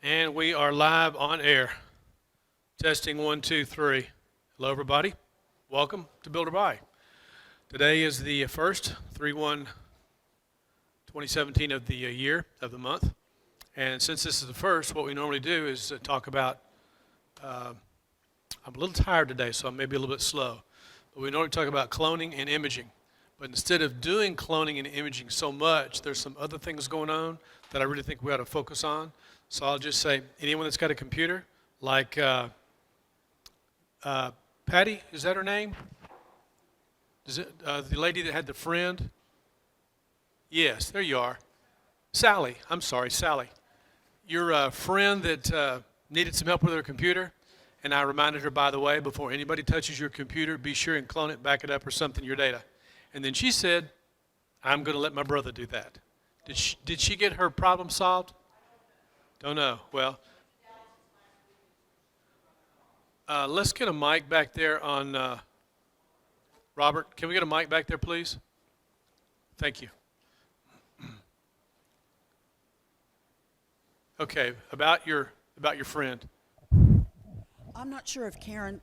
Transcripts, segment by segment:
And we are live on air. Testing 1, 2, 3. Hello, everybody. Welcome to BuildOrBuy. Today is the first 3/1/2017 of the year, of the month. And since this is the first, what we normally do is talk about, I'm a little tired today, so I may be a little bit slow. But we normally talk about cloning and imaging. But instead of doing cloning and imaging so much, there's some other things going on that I really think we ought to focus on. So I'll just say, anyone that's got a computer, like Patty, is that her name? Is it the lady that had the friend? Yes, there you are. Sally, I'm sorry, Sally. Your friend that needed some help with her computer, and I reminded her, by the way, before anybody touches your computer, be sure and clone it, back it up, or something, your data. And then she said, I'm going to let my brother do that. Did she get her problem solved? Don't know. Well, let's get a mic back there on Robert. Can we get a mic back there, please? Thank you. Okay, about your friend. I'm not sure if Karen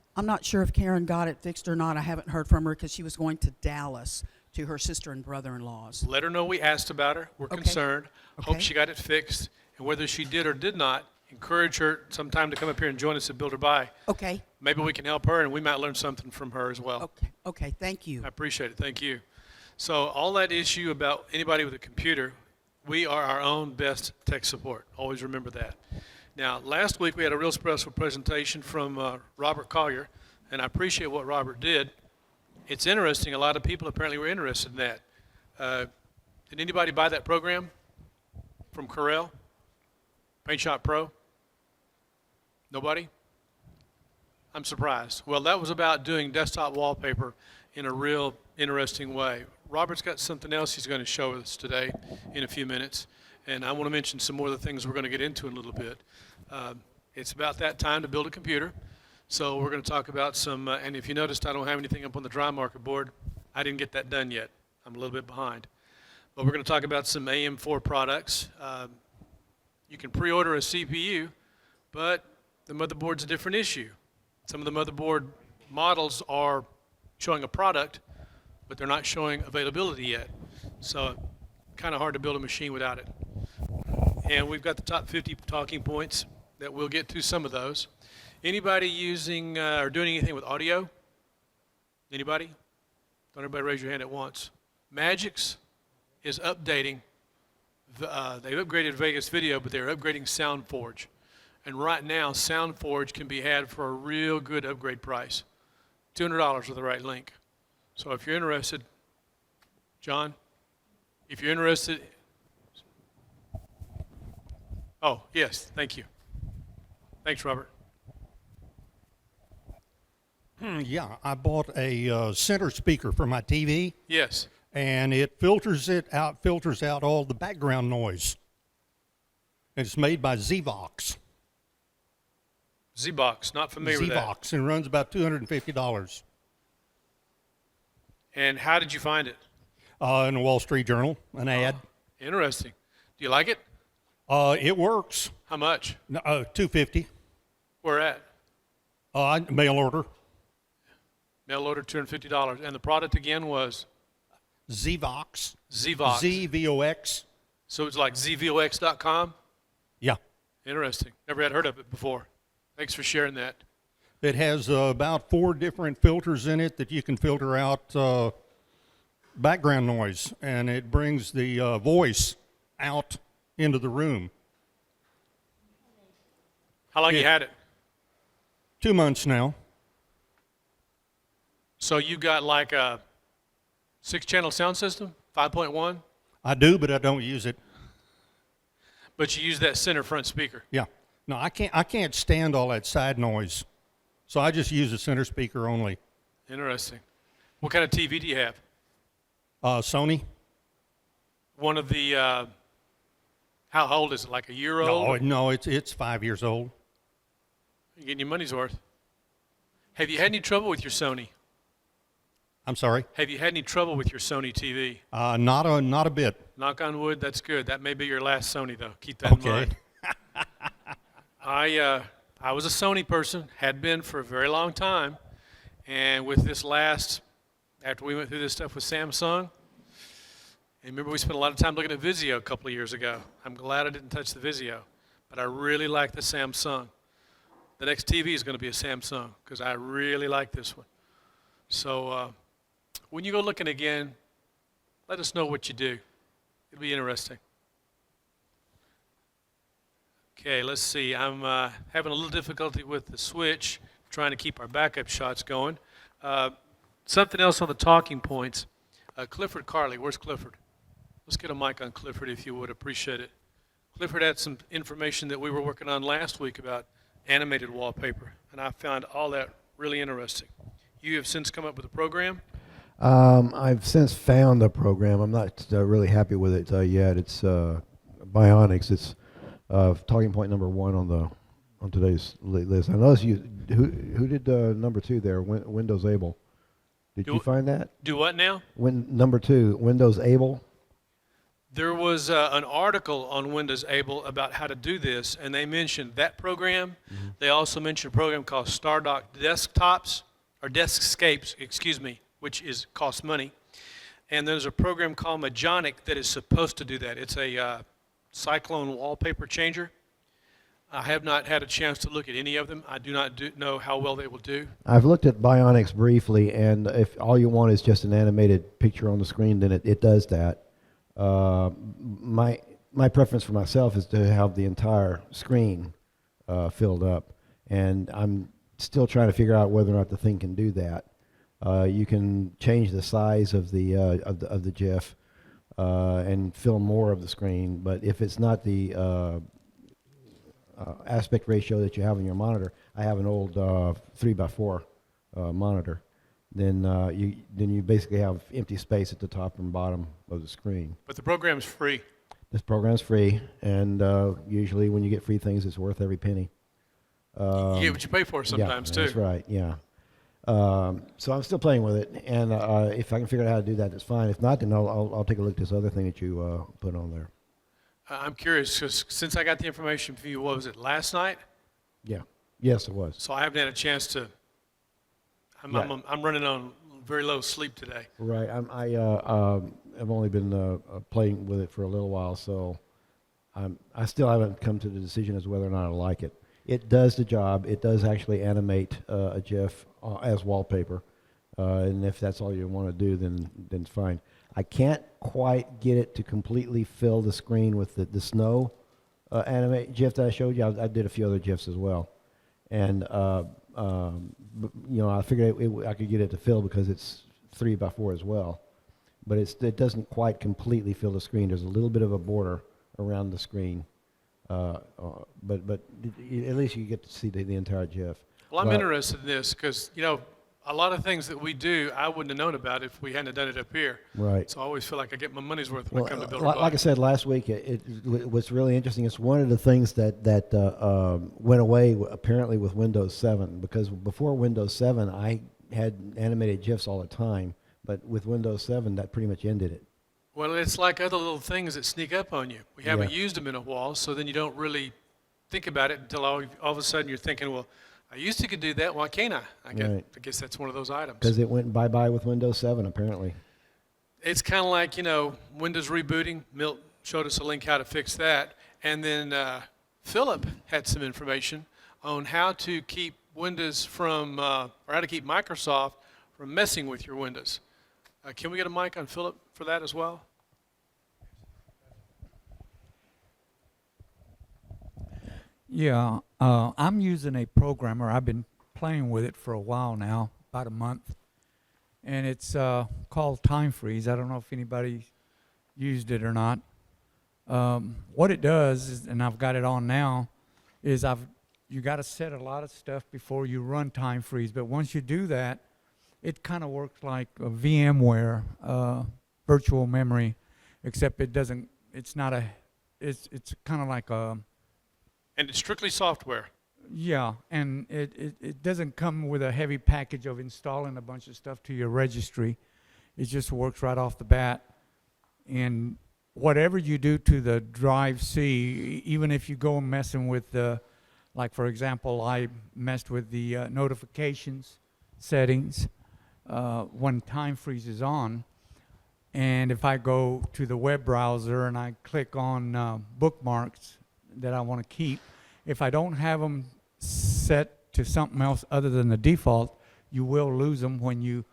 got it fixed or not. I haven't heard from her because she was going to Dallas to her sister and brother-in-law's. Let her know we asked about her. We're concerned. Okay. Hope she got it fixed. And whether she did or did not, encourage her sometime to come up here and join us at BuildOrBuy. Okay. Maybe we can help her, and we might learn something from her as well. Okay. Okay. Thank you. I appreciate it. Thank you. So all that issue about anybody with a computer, we are our own best tech support. Always remember that. Now, last week we had a real special presentation from Robert Collier, and I appreciate what Robert did. It's interesting. A lot of people apparently were interested in that. Did anybody buy that program from Corel? Paint Shop Pro? Nobody? I'm surprised. Well, that was about doing desktop wallpaper in a real interesting way. Robert's got something else he's going to show us today in a few minutes, and I want to mention some more of the things we're going to get into in a little bit. It's about that time to build a computer, so we're going to talk about some, and if you noticed, I don't have anything up on the dry marker board. I didn't get that done yet. I'm a little bit behind. But we're going to talk about some AM4 products. You can pre-order a CPU, but the motherboard's a different issue. Some of the motherboard models are showing a product, but they're not showing availability yet. So kind of hard to build a machine without it. And we've got the top 50 talking points that we'll get to some of those. Anybody using or doing anything with audio? Anybody? Don't everybody raise your hand at once. Magix is updating. They've upgraded Vegas Video, but they're upgrading SoundForge. And right now, SoundForge can be had for a real good upgrade price. $200 with the right link. So if you're interested, John, if you're interested, oh, yes, thank you. Thanks, Robert. Yeah, I bought a center speaker for my TV. Yes. And it filters out all the background noise. And it's made by Zvox. Zvox, not familiar with that. Zvox, and it runs about $250. And how did you find it? In the Wall Street Journal, an ad. Interesting. Do you like it? It works. How much? $250. Where at? Mail order. Mail order, $250. And the product again was? Zvox. Zvox. Z-V-O-X. So it's like zvox.com? Yeah. Interesting. Never had heard of it before. Thanks for sharing that. It has about 4 different filters in it that you can filter out background noise, and it brings the voice out into the room. How long you had it? 2 months now. So you got like a 6-channel sound system, 5.1? I do, but I don't use it. But you use that center front speaker. Yeah. No, I can't stand all that side noise. So I just use the center speaker only. Interesting. What kind of TV do you have? Sony. One of the, how old is it, like a year old? No, it's 5 years old. You're getting your money's worth. Have you had any trouble with your Sony? I'm sorry? Have you had any trouble with your Sony TV? Not a bit. Knock on wood, that's good. That may be your last Sony, though. Keep that in mind. I was a Sony person, had been for a very long time, and with this last, after we went through this stuff with Samsung, and remember we spent a lot of time looking at Vizio a couple of years ago. I'm glad I didn't touch the Vizio, but I really like the Samsung. The next TV is going to be a Samsung because I really like this one. So when you go looking again, let us know what you do. It'll be interesting. Okay, let's see. I'm having a little difficulty with the switch, trying to keep our backup shots going. Something else on the talking points. Clifford Carley, where's Clifford? Let's get a mic on Clifford if you would, appreciate it. Clifford had some information that we were working on last week about animated wallpaper, and I found all that really interesting. You have since come up with a program? I've since found a program. I'm not really happy with it yet. It's Bionics. It's talking point number 1 on today's list. I noticed who did number 2 there? Windows Able. Did you find that? Do what now? Number 2, Windows Able. There was an article on Windows Able about how to do this, and they mentioned that program. Mm-hmm. They also mentioned a program called Stardock Desktops, or Deskscapes, excuse me, which costs money. And there's a program called Magix that is supposed to do that. It's a Cyclone wallpaper changer. I have not had a chance to look at any of them. I do not know how well they will do. I've looked at Bionics briefly, and if all you want is just an animated picture on the screen, then it does that. My preference for myself is to have the entire screen filled up, and I'm still trying to figure out whether or not the thing can do that. You can change the size of the GIF and fill more of the screen, but if it's not the aspect ratio that you have on your monitor, I have an old 3x4 monitor. Then you basically have empty space at the top and bottom of the screen. But the program's free. This program's free, and usually when you get free things, it's worth every penny. You get what you pay for sometimes, too. That's right, yeah. So I'm still playing with it, and if I can figure out how to do that, that's fine. If not, then I'll take a look at this other thing that you put on there. I'm curious, because since I got the information from you, what was it, last night? Yeah. Yes, it was. So I haven't had a chance to. I'm running on very low sleep today. Right. I've only been playing with it for a little while, so I still haven't come to the decision as to whether or not I like it. It does the job. It does actually animate a GIF as wallpaper, and if that's all you want to do, then it's fine. I can't quite get it to completely fill the screen with the snow animate GIF that I showed you. I did a few other GIFs as well, and I figured I could get it to fill because it's 3x4 as well, but it doesn't quite completely fill the screen. There's a little bit of a border around the screen, but at least you get to see the entire GIF. Well, I'm interested in this because a lot of things that we do, I wouldn't have known about if we hadn't done it up here. Right. So I always feel like I get my money's worth when I come to BuildOrBuy. Like I said last week, what's really interesting is one of the things that went away apparently with Windows 7, because before Windows 7, I had animated GIFs all the time, but with Windows 7, that pretty much ended it. Well, it's like other little things that sneak up on you. We haven't used them in a while, so then you don't really think about it until all of a sudden you're thinking, well, I used to could do that. Why can't I? I guess that's one of those items. Because it went bye-bye with Windows 7, apparently. It's kind of like, Windows rebooting. Milt showed us a link how to fix that. And then Philip had some information on how to keep Windows from, or how to keep Microsoft from messing with your Windows. Can we get a mic on Philip for that as well? Yeah, I'm using a programmer. I've been playing with it for a while now, about a month, and it's called Time Freeze. I don't know if anybody used it or not. What it does is, and I've got it on now, is you got to set a lot of stuff before you run Time Freeze. But once you do that, it kind of works like a VMware virtual memory, except it doesn't. It's not a. It's kind of like a. And it's strictly software. Yeah, and it doesn't come with a heavy package of installing a bunch of stuff to your registry. It just works right off the bat. And whatever you do to the drive C, even if you go messing with the Like, for example, I messed with the notifications settings when time freeze is on. And if I go to the web browser and I click on bookmarks that I want to keep, if I don't have them set to something else other than the default, you will lose them when you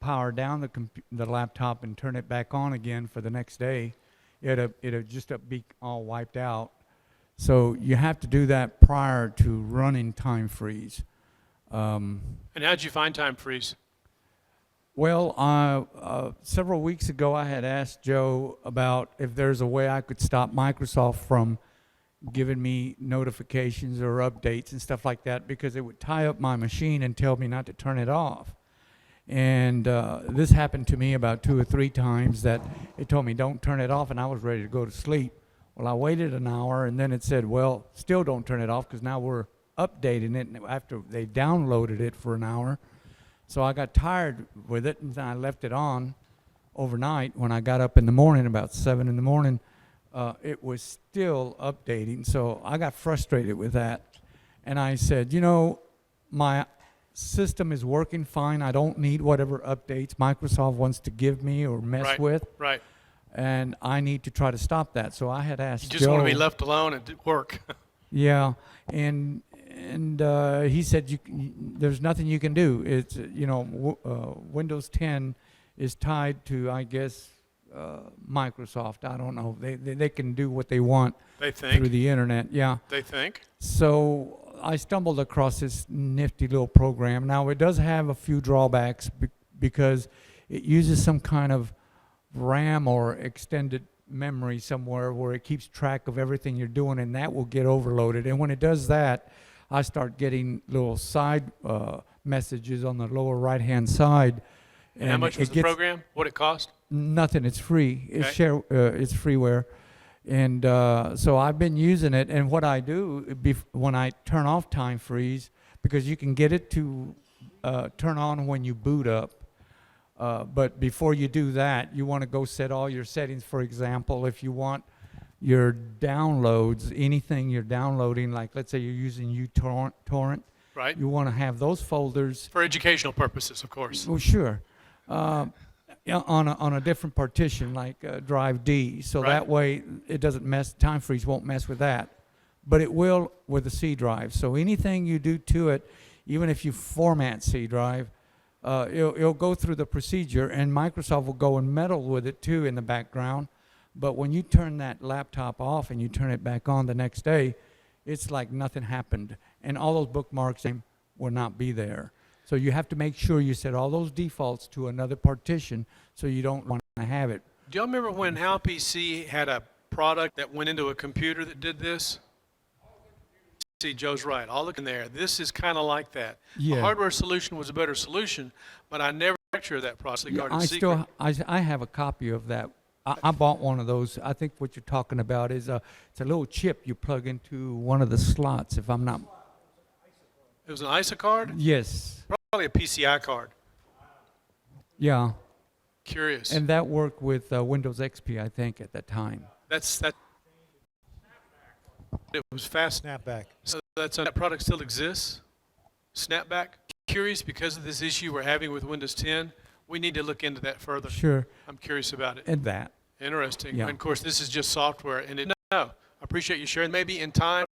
power down the laptop and turn it back on again for the next day. It'll just be all wiped out. So you have to do that prior to running time freeze. And how'd you find time freeze? Well, several weeks ago, I had asked Joe about if there's a way I could stop Microsoft from giving me notifications or updates and stuff like that, because it would tie up my machine and tell me not to turn it off. And this happened to me about 2 or 3 times, that it told me don't turn it off, and I was ready to go to sleep. Well, I waited an hour, and then it said, well, still don't turn it off, because now we're updating it after they downloaded it for an hour. So I got tired with it, and I left it on overnight. When I got up in the morning, about 7 in the morning, it was still updating. So I got frustrated with that. And I said, you know, my system is working fine. I don't need whatever updates Microsoft wants to give me or mess with. Right. And I need to try to stop that. So I had asked You just Joe. want to be left alone and work. Yeah, and he said there's nothing you can do. It's Windows 10 is tied to, I guess, Microsoft. I don't know. They can do what they want They think. through the internet. Yeah. They think. So I stumbled across this nifty little program. Now it does have a few drawbacks because it uses some kind of RAM or extended memory somewhere where it keeps track of everything you're doing, and that will get overloaded. And when it does that, I start getting little side messages on the lower right-hand side. And how much was the program? What it cost? Nothing. It's free. It's Okay. It's freeware. And so I've been using it. And what I do when I turn off time freeze, because you can get it to turn on when you boot up. But before you do that, you want to go set all your settings. For example, if you want your downloads, anything you're downloading, like let's say you're using uTorrent, Right. you want to have those folders. For educational purposes, of course. Well, sure. Yeah, on a different partition, like drive D, so Right. that way it doesn't mess. Time freeze won't mess with that, but it will with the C drive. So anything you do to it, even if you format C drive, it'll go through the procedure, and Microsoft will go and meddle with it too in the background. But when you turn that laptop off and you turn it back on the next day, it's like nothing happened, and all those bookmarks will not be there. So you have to make sure you set all those defaults to another partition so you don't want to have it. Do y'all remember when How PC had a product that went into a computer that did this? See, Joe's right. All look in there. This is kind of like that. Yeah. The hardware solution was a better solution, but I never manufactured that process. Yeah, I have a copy of that. I bought one of those. I think what you're talking about is it's a little chip you plug into one of the slots, if I'm not. It was an ISA card? Yes. Probably a PCI card. Yeah. Curious. And that worked with Windows XP, I think, at that time. That. It was fast. Snapback. So that product still exists? Snapback? Curious because of this issue we're having with Windows 10. We need to look into that further. Sure. I'm curious about it. And that. Interesting. Yeah. And of course, this is just software. And no, I appreciate you sharing. Maybe in time.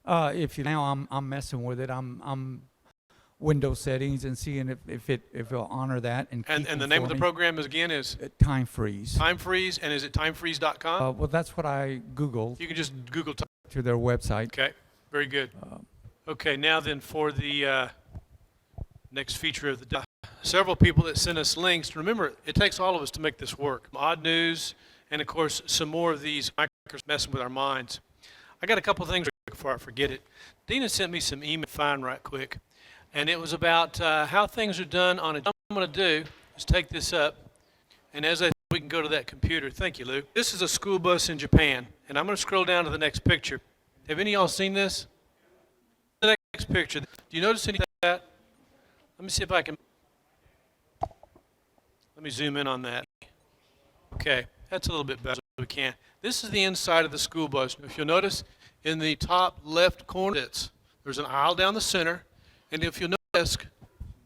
Now I'm messing with it. I'm Windows settings and seeing if it'll honor that and And the name of the program is Time Freeze. Time Freeze, and is it timefreeze.com? Well, that's what I Googled You can just Google. to their website. Okay, very good. Okay, now then for the next feature of the day. Several people that sent us links. Remember, it takes all of us to make this work. Odd news, and of course, some more of these micros messing with our minds. I got a couple things before I forget it. Dina sent me some email, fine right quick, and it was about how things are done on a. What I'm going to do is take this up, and as we can go to that computer. Thank you, Luke. This is a school bus in Japan, and I'm going to scroll down to the next picture. Have any of y'all seen this? The next picture. Do you notice any of that? Let me see if I can. Let me zoom in on that. Okay, that's a little bit better as we can. This is the inside of the school bus. If you'll notice, in the top left corner, There's an aisle down the center, and if you'll notice,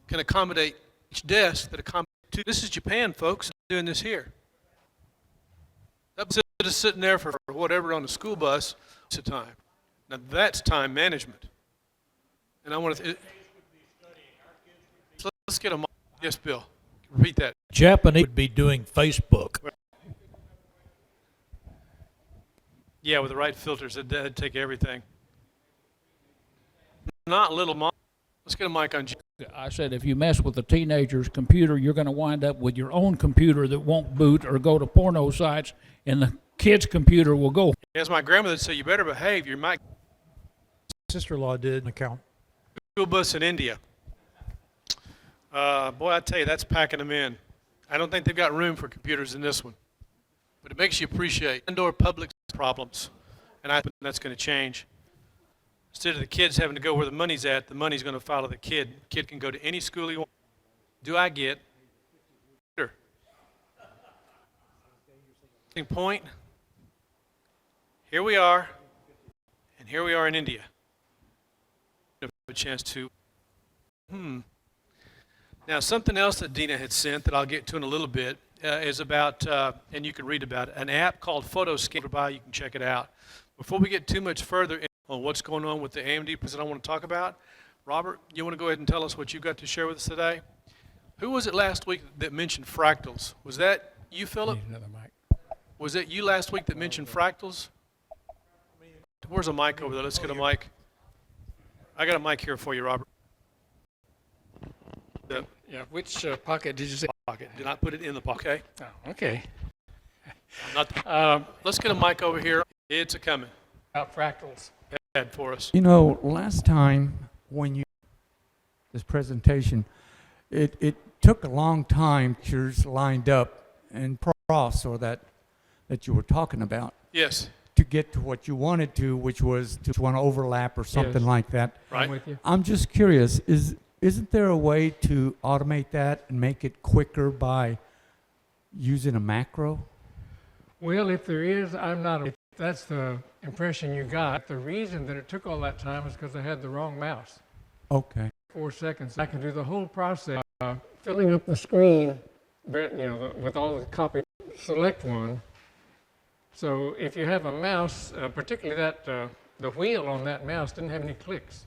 can accommodate each desk that accommodates two. This is Japan, folks, doing this here. That was just sitting there for whatever on the school bus. It's a time. Now that's time management. And I want to. Let's get a mic. Yes, Bill. Repeat that. Japanese would be doing Facebook. Yeah, with the right filters, that'd take everything. Not little mom. Let's get a mic on. I said if you mess with a teenager's computer, you're going to wind up with your own computer that won't boot or go to porno sites, and the kid's computer will go. As my grandmother would say, you better behave. You might. Sister-in-law did an account. School bus in India. Boy, I tell you, that's packing them in. I don't think they've got room for computers in this one. But it makes you appreciate indoor public problems. And I think that's going to change. Instead of the kids having to go where the money's at, the money's going to follow the kid. The kid can go to any school he wants. Do I get? Sure. Point. Here we are, and here we are in India. A chance to. Now, something else that Dina had sent that I'll get to in a little bit is about, and you can read about it, an app called BuildOrBuy. You can check it out. Before we get too much further on what's going on with the AMD present I want to talk about, Robert, you want to go ahead and tell us what you've got to share with us today? Who was it last week that mentioned fractals? Was that you, Philip? Need another mic. Was it you last week that mentioned fractals? Where's a mic over there? Let's get a mic. I got a mic here for you, Robert. Yeah, which pocket did you say? Pocket. Do not put it in the pocket. Okay? Oh, okay. Let's get a mic over here. It's a coming. About fractals. Ahead for us. You know, last time when you this presentation, it took a long time. Pictures lined up and cross or that you were talking about Yes. to get to what you wanted to, which was to want to overlap or something Yes. like that. Right. I'm with you. I'm just curious, isn't there a way to automate that and make it quicker by using a macro? Well, if there is, I'm not. If that's the impression you got. The reason that it took all that time is because I had the wrong mouse. Okay. 4 seconds. I can do the whole process, filling up the screen, with all the copy. Select one. So if you have a mouse, particularly that the wheel on that mouse didn't have any clicks.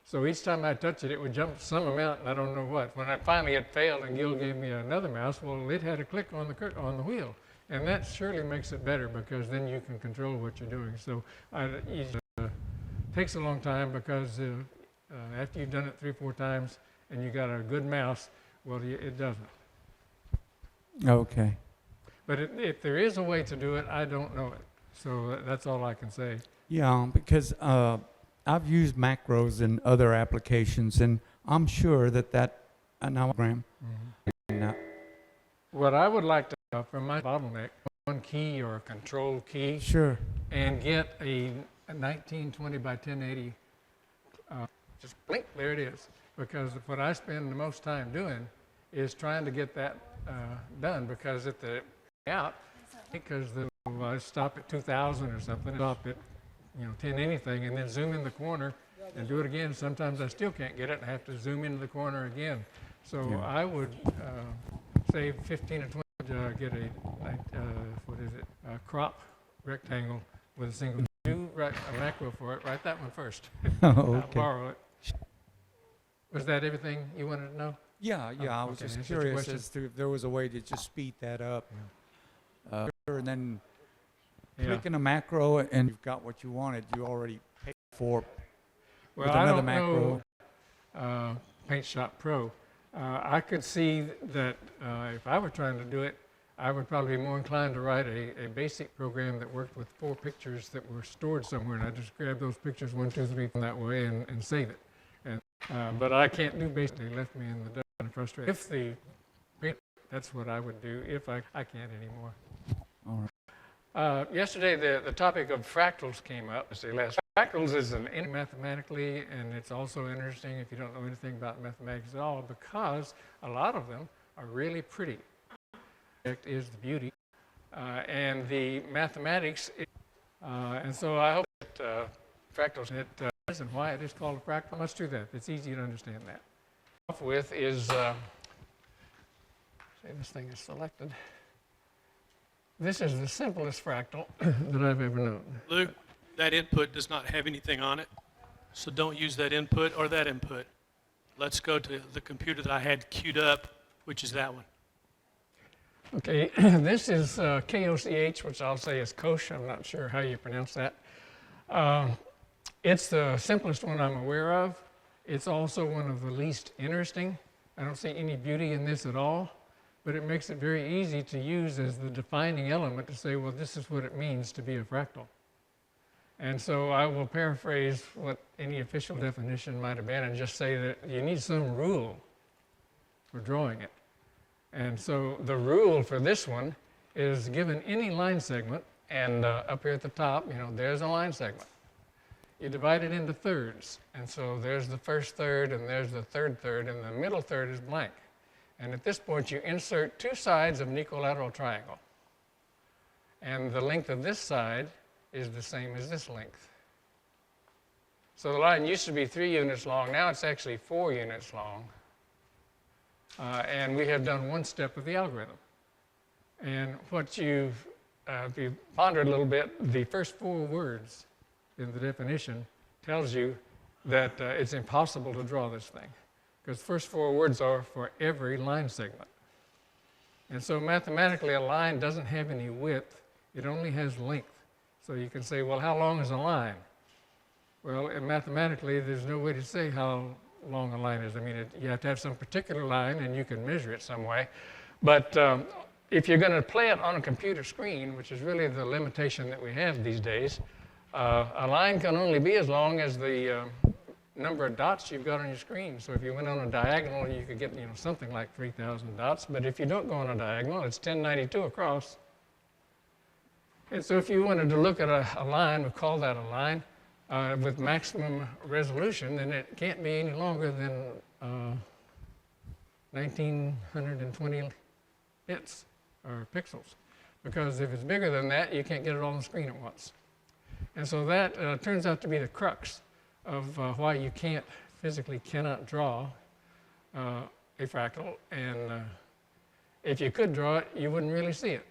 So each time I touch it, it would jump some amount, and I don't know what. When I finally had failed, and Gil gave me another mouse, well, it had a click on the wheel, and that surely makes it better because then you can control what you're doing. So it takes a long time because after you've done it 3 or 4 times and you got a good mouse, well, it doesn't. Okay. But if there is a way to do it, I don't know it. So that's all I can say. Yeah, because I've used macros in other applications, and I'm sure that program. What I would like to, for my bottleneck, one key or a control key, Sure. and get a 1920 by 1080. Just blink, there it is. Because what I spend the most time doing is trying to get that done. Because at the out, because I stop at 2000 or something, stop at 10 anything, and then zoom in the corner and do it again. Sometimes I still can't get it, and I have to zoom into the corner again. So Yeah. I would save 15 or 20 to get a crop rectangle with a single. Do write a macro for it. Write that one first. Oh, I'll okay. borrow it. Was that everything you wanted to know? Yeah, I was okay, just that's just a curious question. as to if there was a way to just speed that up. And then clicking a macro and you've got what you wanted, you already paid for Well, with I another don't macro. know Paint Shop Pro. I could see that if I were trying to do it, I would probably be more inclined to write a basic program that worked with 4 pictures that were stored somewhere, and I just grab those pictures 1, 2, 3 from that way and save it. And but I can't do basic. They left me in the dust and frustrated. If that's what I would do if I can't anymore. All right. Yesterday, the topic of fractals came up. Fractals is mathematically, and it's also interesting if you don't know anything about mathematics at all, because a lot of them are really pretty. Is the beauty, and the mathematics, and so I hope that fractals and why it is called a fractal. Let's do that. It's easy to understand that. Off with is, say this thing is selected. This is the simplest fractal that I've ever known. Luke, that input does not have anything on it, so don't use that input or that input. Let's go to the computer that I had queued up, which is that one. Okay, this is KOCH, which I'll say is Koch. I'm not sure how you pronounce that. It's the simplest one I'm aware of. It's also one of the least interesting. I don't see any beauty in this at all, but it makes it very easy to use as the defining element to say, well, this is what it means to be a fractal. And so I will paraphrase what any official definition might have been and just say that you need some rule for drawing it. And so the rule for this one is given any line segment, and up here at the top, there's a line segment. You divide it into thirds, and so there's the first third, and there's the third third, and the middle third is blank. And at this point, you insert two sides of an equilateral triangle. And the length of this side is the same as this length. So the line used to be 3 units long, now it's actually 4 units long. And we have done one step of the algorithm. And what if you ponder it a little bit, the first 4 words in the definition tells you that it's impossible to draw this thing, because the first 4 words are for every line segment. And so mathematically, a line doesn't have any width, it only has length. So you can say, well, how long is a line? Well, mathematically, there's no way to say how long a line is. I mean, you have to have some particular line, and you can measure it some way. But if you're going to play it on a computer screen, which is really the limitation that we have these days, a line can only be as long as the number of dots you've got on your screen. So if you went on a diagonal, you could get something like 3,000 dots. But if you don't go on a diagonal, it's 1092 across. And so if you wanted to look at a line, we call that a line, with maximum resolution, then it can't be any longer than 1920 bits or pixels. Because if it's bigger than that, you can't get it all on the screen at once. And so that turns out to be the crux of why you physically cannot draw a fractal. And if you could draw it, you wouldn't really see it.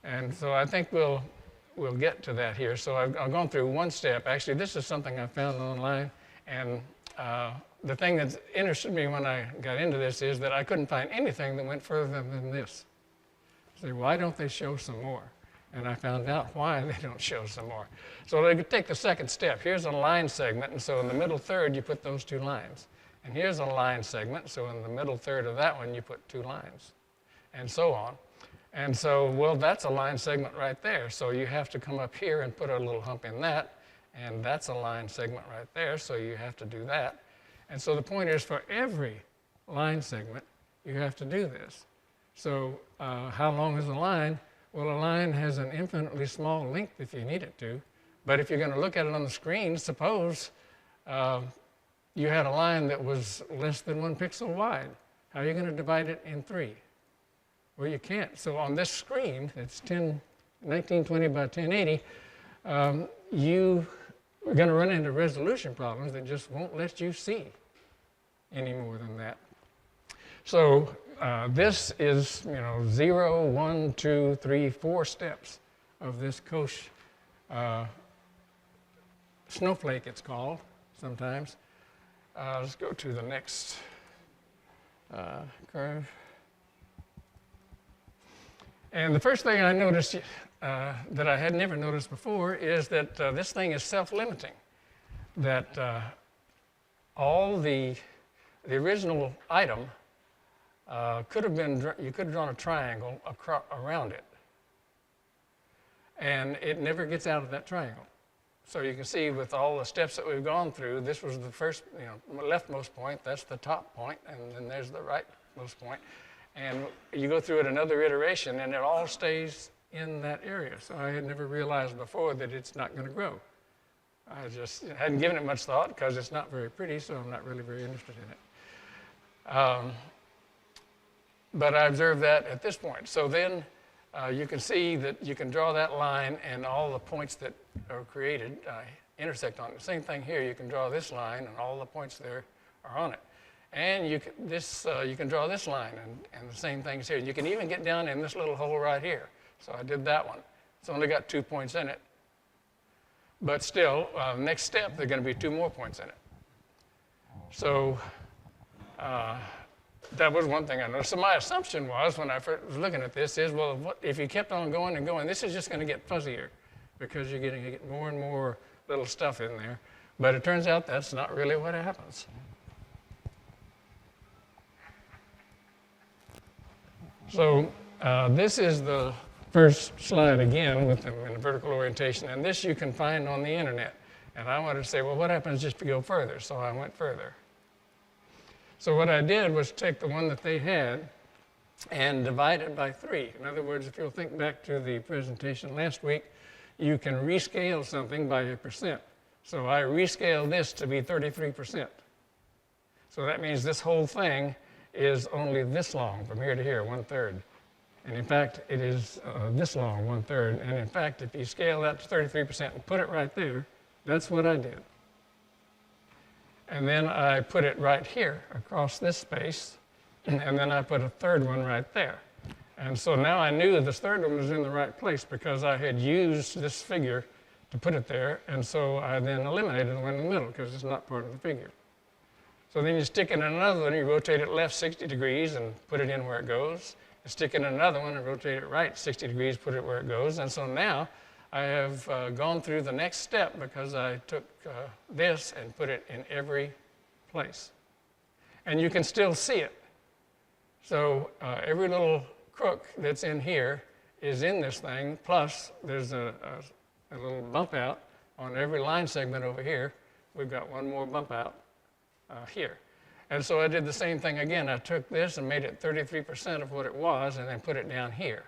And so I think we'll get to that here. So I've gone through one step. Actually, this is something I found online. And the thing that interested me when I got into this is that I couldn't find anything that went further than this. Say, why don't they show some more? And I found out why they don't show some more. So let's take the second step. Here's a line segment, and so in the middle third, you put those 2 lines. And here's a line segment, so in the middle third of that one, you put 2 lines, and so on. And so, well, that's a line segment right there. So you have to come up here and put a little hump in that, and that's a line segment right there, so you have to do that. And so the point is, for every line segment, you have to do this. So how long is a line? Well, a line has an infinitely small length if you need it to. But if you're going to look at it on the screen, suppose you had a line that was less than 1 pixel wide. How are you going to divide it in 3? Well, you can't. So on this screen, it's 1920 by 1080, you are going to run into resolution problems that just won't let you see any more than that. So this is, 0, 1, 2, 3, 4 steps of this Koch snowflake, it's called sometimes. Let's go to the next curve. And the first thing I noticed that I had never noticed before is that this thing is self-limiting. That all the original item could have been, you could have drawn a triangle around it. And it never gets out of that triangle. So you can see with all the steps that we've gone through, this was the first, leftmost point, that's the top point, and then there's the rightmost point. And you go through it another iteration, and it all stays in that area. So I had never realized before that it's not going to grow. I just hadn't given it much thought because it's not very pretty, so I'm not really very interested in it. But I observed that at this point. So then you can see that you can draw that line, and all the points that or created intersect on it. Same thing here. You can draw this line, and all the points there are on it. And you can draw this line, and the same things here. You can even get down in this little hole right here. So I did that one. It's only got 2 points in it. But still, next step, there are going to be 2 more points in it. So that was one thing I noticed. So my assumption was, when I first was looking at this, is, well, if you kept on going and going, this is just going to get fuzzier because you're going to get more and more little stuff in there. But it turns out that's not really what happens. So this is the first slide again with them in vertical orientation, and this you can find on the internet. And I wanted to say, well, what happens if you go further? So I went further. So what I did was take the one that they had and divide it by 3. In other words, if you'll think back to the presentation last week, you can rescale something by a percent. So I rescaled this to be 33%. So that means this whole thing is only this long, from here to here, 1/3. And in fact, it is this long, 1/3. And in fact, if you scale that to 33% and put it right there, that's what I did. And then I put it right here across this space, and then I put a 3rd one right there. And so now I knew this 3rd one was in the right place because I had used this figure to put it there, and so I then eliminated the one in the middle because it's not part of the figure. So then you stick it in another one, you rotate it left 60 degrees and put it in where it goes. You stick it in another one and rotate it right 60 degrees, put it where it goes. And so now I have gone through the next step because I took this and put it in every place. And you can still see it. So every little crook that's in here is in this thing, plus there's a little bump out on every line segment over here. We've got one more bump out here. And so I did the same thing again. I took this and made it 33% of what it was and then put it down here.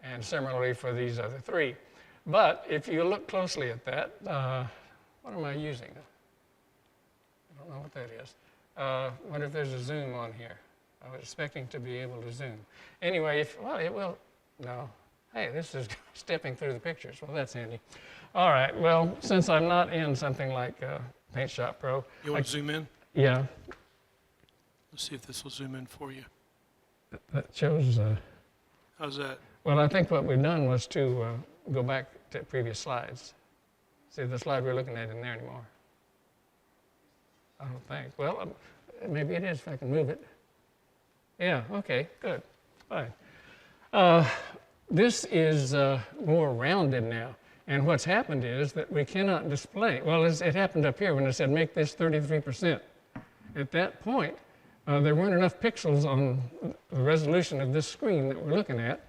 And similarly for these other 3. But if you look closely at that, what am I using? I don't know what that is. Wonder if there's a zoom on here. I was expecting to be able to zoom. Anyway, well, it will, no. Hey, this is stepping through the pictures. Well, that's handy. All right, well, since I'm not in something like Paint Shop Pro. You want to zoom in? Yeah. Let's see if this will zoom in for you. That shows, How's that? well, I think what we've done was to go back to previous slides. See the slide we're looking at in there anymore? I don't think. Well, maybe it is if I can move it. Yeah, okay, good, fine. This is more rounded now. And what's happened is that we cannot display. Well, it happened up here when it said make this 33%. At that point, there weren't enough pixels on the resolution of this screen that we're looking at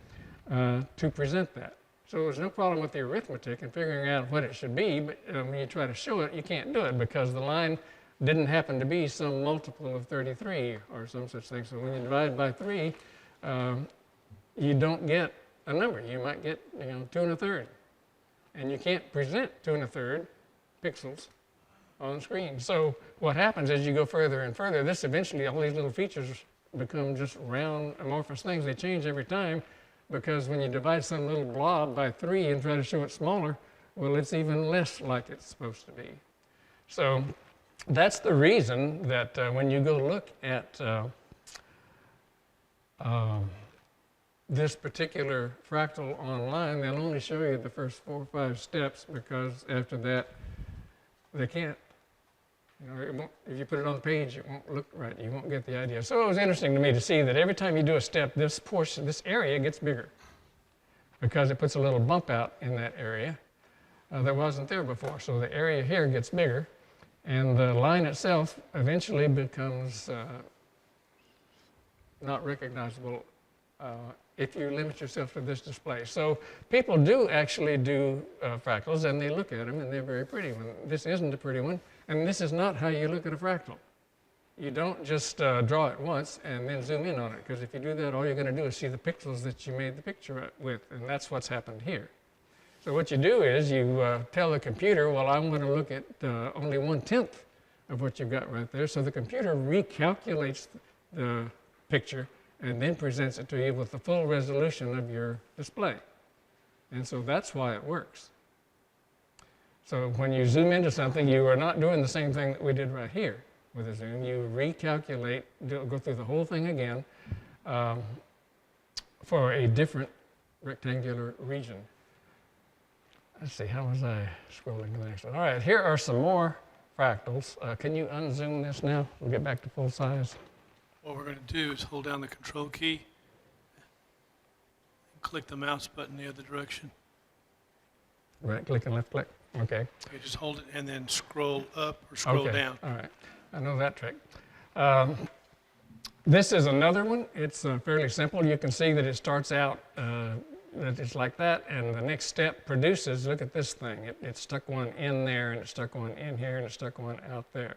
to present that. So there was no problem with the arithmetic and figuring out what it should be, but when you try to show it, you can't do it because the line didn't happen to be some multiple of 33 or some such thing. So when you divide by 3, you don't get a number. You might get 2 1/3. And you can't present 2 1/3 pixels on the screen. So what happens as you go further and further, this eventually, all these little features become just round amorphous things. They change every time because when you divide some little blob by 3 and try to show it smaller, well, it's even less like it's supposed to be. So that's the reason that when you go look at this particular fractal online, they'll only show you the first 4 or 5 steps because after that, they can't. It won't, if you put it on the page, it won't look right. You won't get the idea. So it was interesting to me to see that every time you do a step, this portion, this area gets bigger because it puts a little bump out in that area that wasn't there before. So the area here gets bigger, and the line itself eventually becomes not recognizable if you limit yourself to this display. So people do actually do fractals, and they look at them, and they're very pretty. This isn't a pretty one, and this is not how you look at a fractal. You don't just draw it once and then zoom in on it, because if you do that, all you're going to do is see the pixels that you made the picture with, and that's what's happened here. So what you do is you tell the computer, well, I'm going to look at only 1/10 of what you've got right there. So the computer recalculates the picture and then presents it to you with the full resolution of your display. And so that's why it works. So when you zoom into something, you are not doing the same thing that we did right here with a zoom. You recalculate, go through the whole thing again for a different rectangular region. Let's see, how was I scrolling to the next one? All right, here are some more fractals. Can you unzoom this now? We'll get back to full size. What we're going to do is hold down the control key and click the mouse button the other direction. Right click and left click. Okay. You just hold it and then scroll up or scroll Okay. down. All right. I know that trick. This is another one. It's fairly simple. You can see that it starts out that it's like that, and the next step produces, look at this thing. It stuck one in there, and it stuck one in here, and it stuck one out there.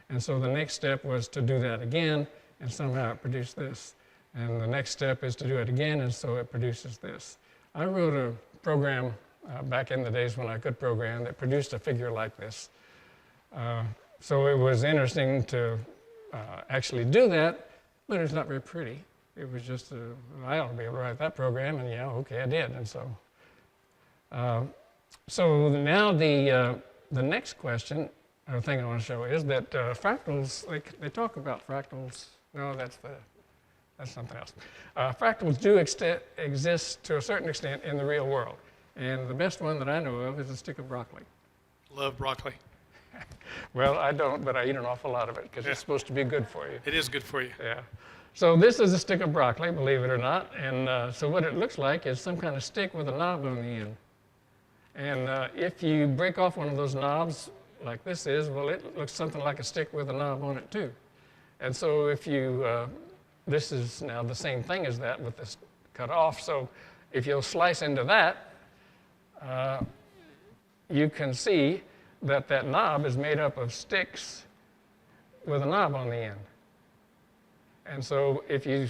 And so the next step was to do that again, and somehow it produced this. And the next step is to do it again, and so it produces this. I wrote a program back in the days when I could program that produced a figure like this. So it was interesting to actually do that, but it's not very pretty. It was just, I ought to be able to write that program, and yeah, okay, I did. And so, so now the next question, or thing I want to show is that fractals, they talk about fractals. No, that's something else. Fractals do exist to a certain extent in the real world. And the best one that I know of is a stick of broccoli. Love broccoli. Well, I don't, but I eat an awful lot of it because it's supposed to be good for you. It is good for you. Yeah. So this is a stick of broccoli, believe it or not. And so what it looks like is some kind of stick with a knob on the end. And if you break off one of those knobs like this is, well, it looks something like a stick with a knob on it too. And so if you, this is now the same thing as that with this cut off. So if you'll slice into that, you can see that that knob is made up of sticks with a knob on the end. And so if you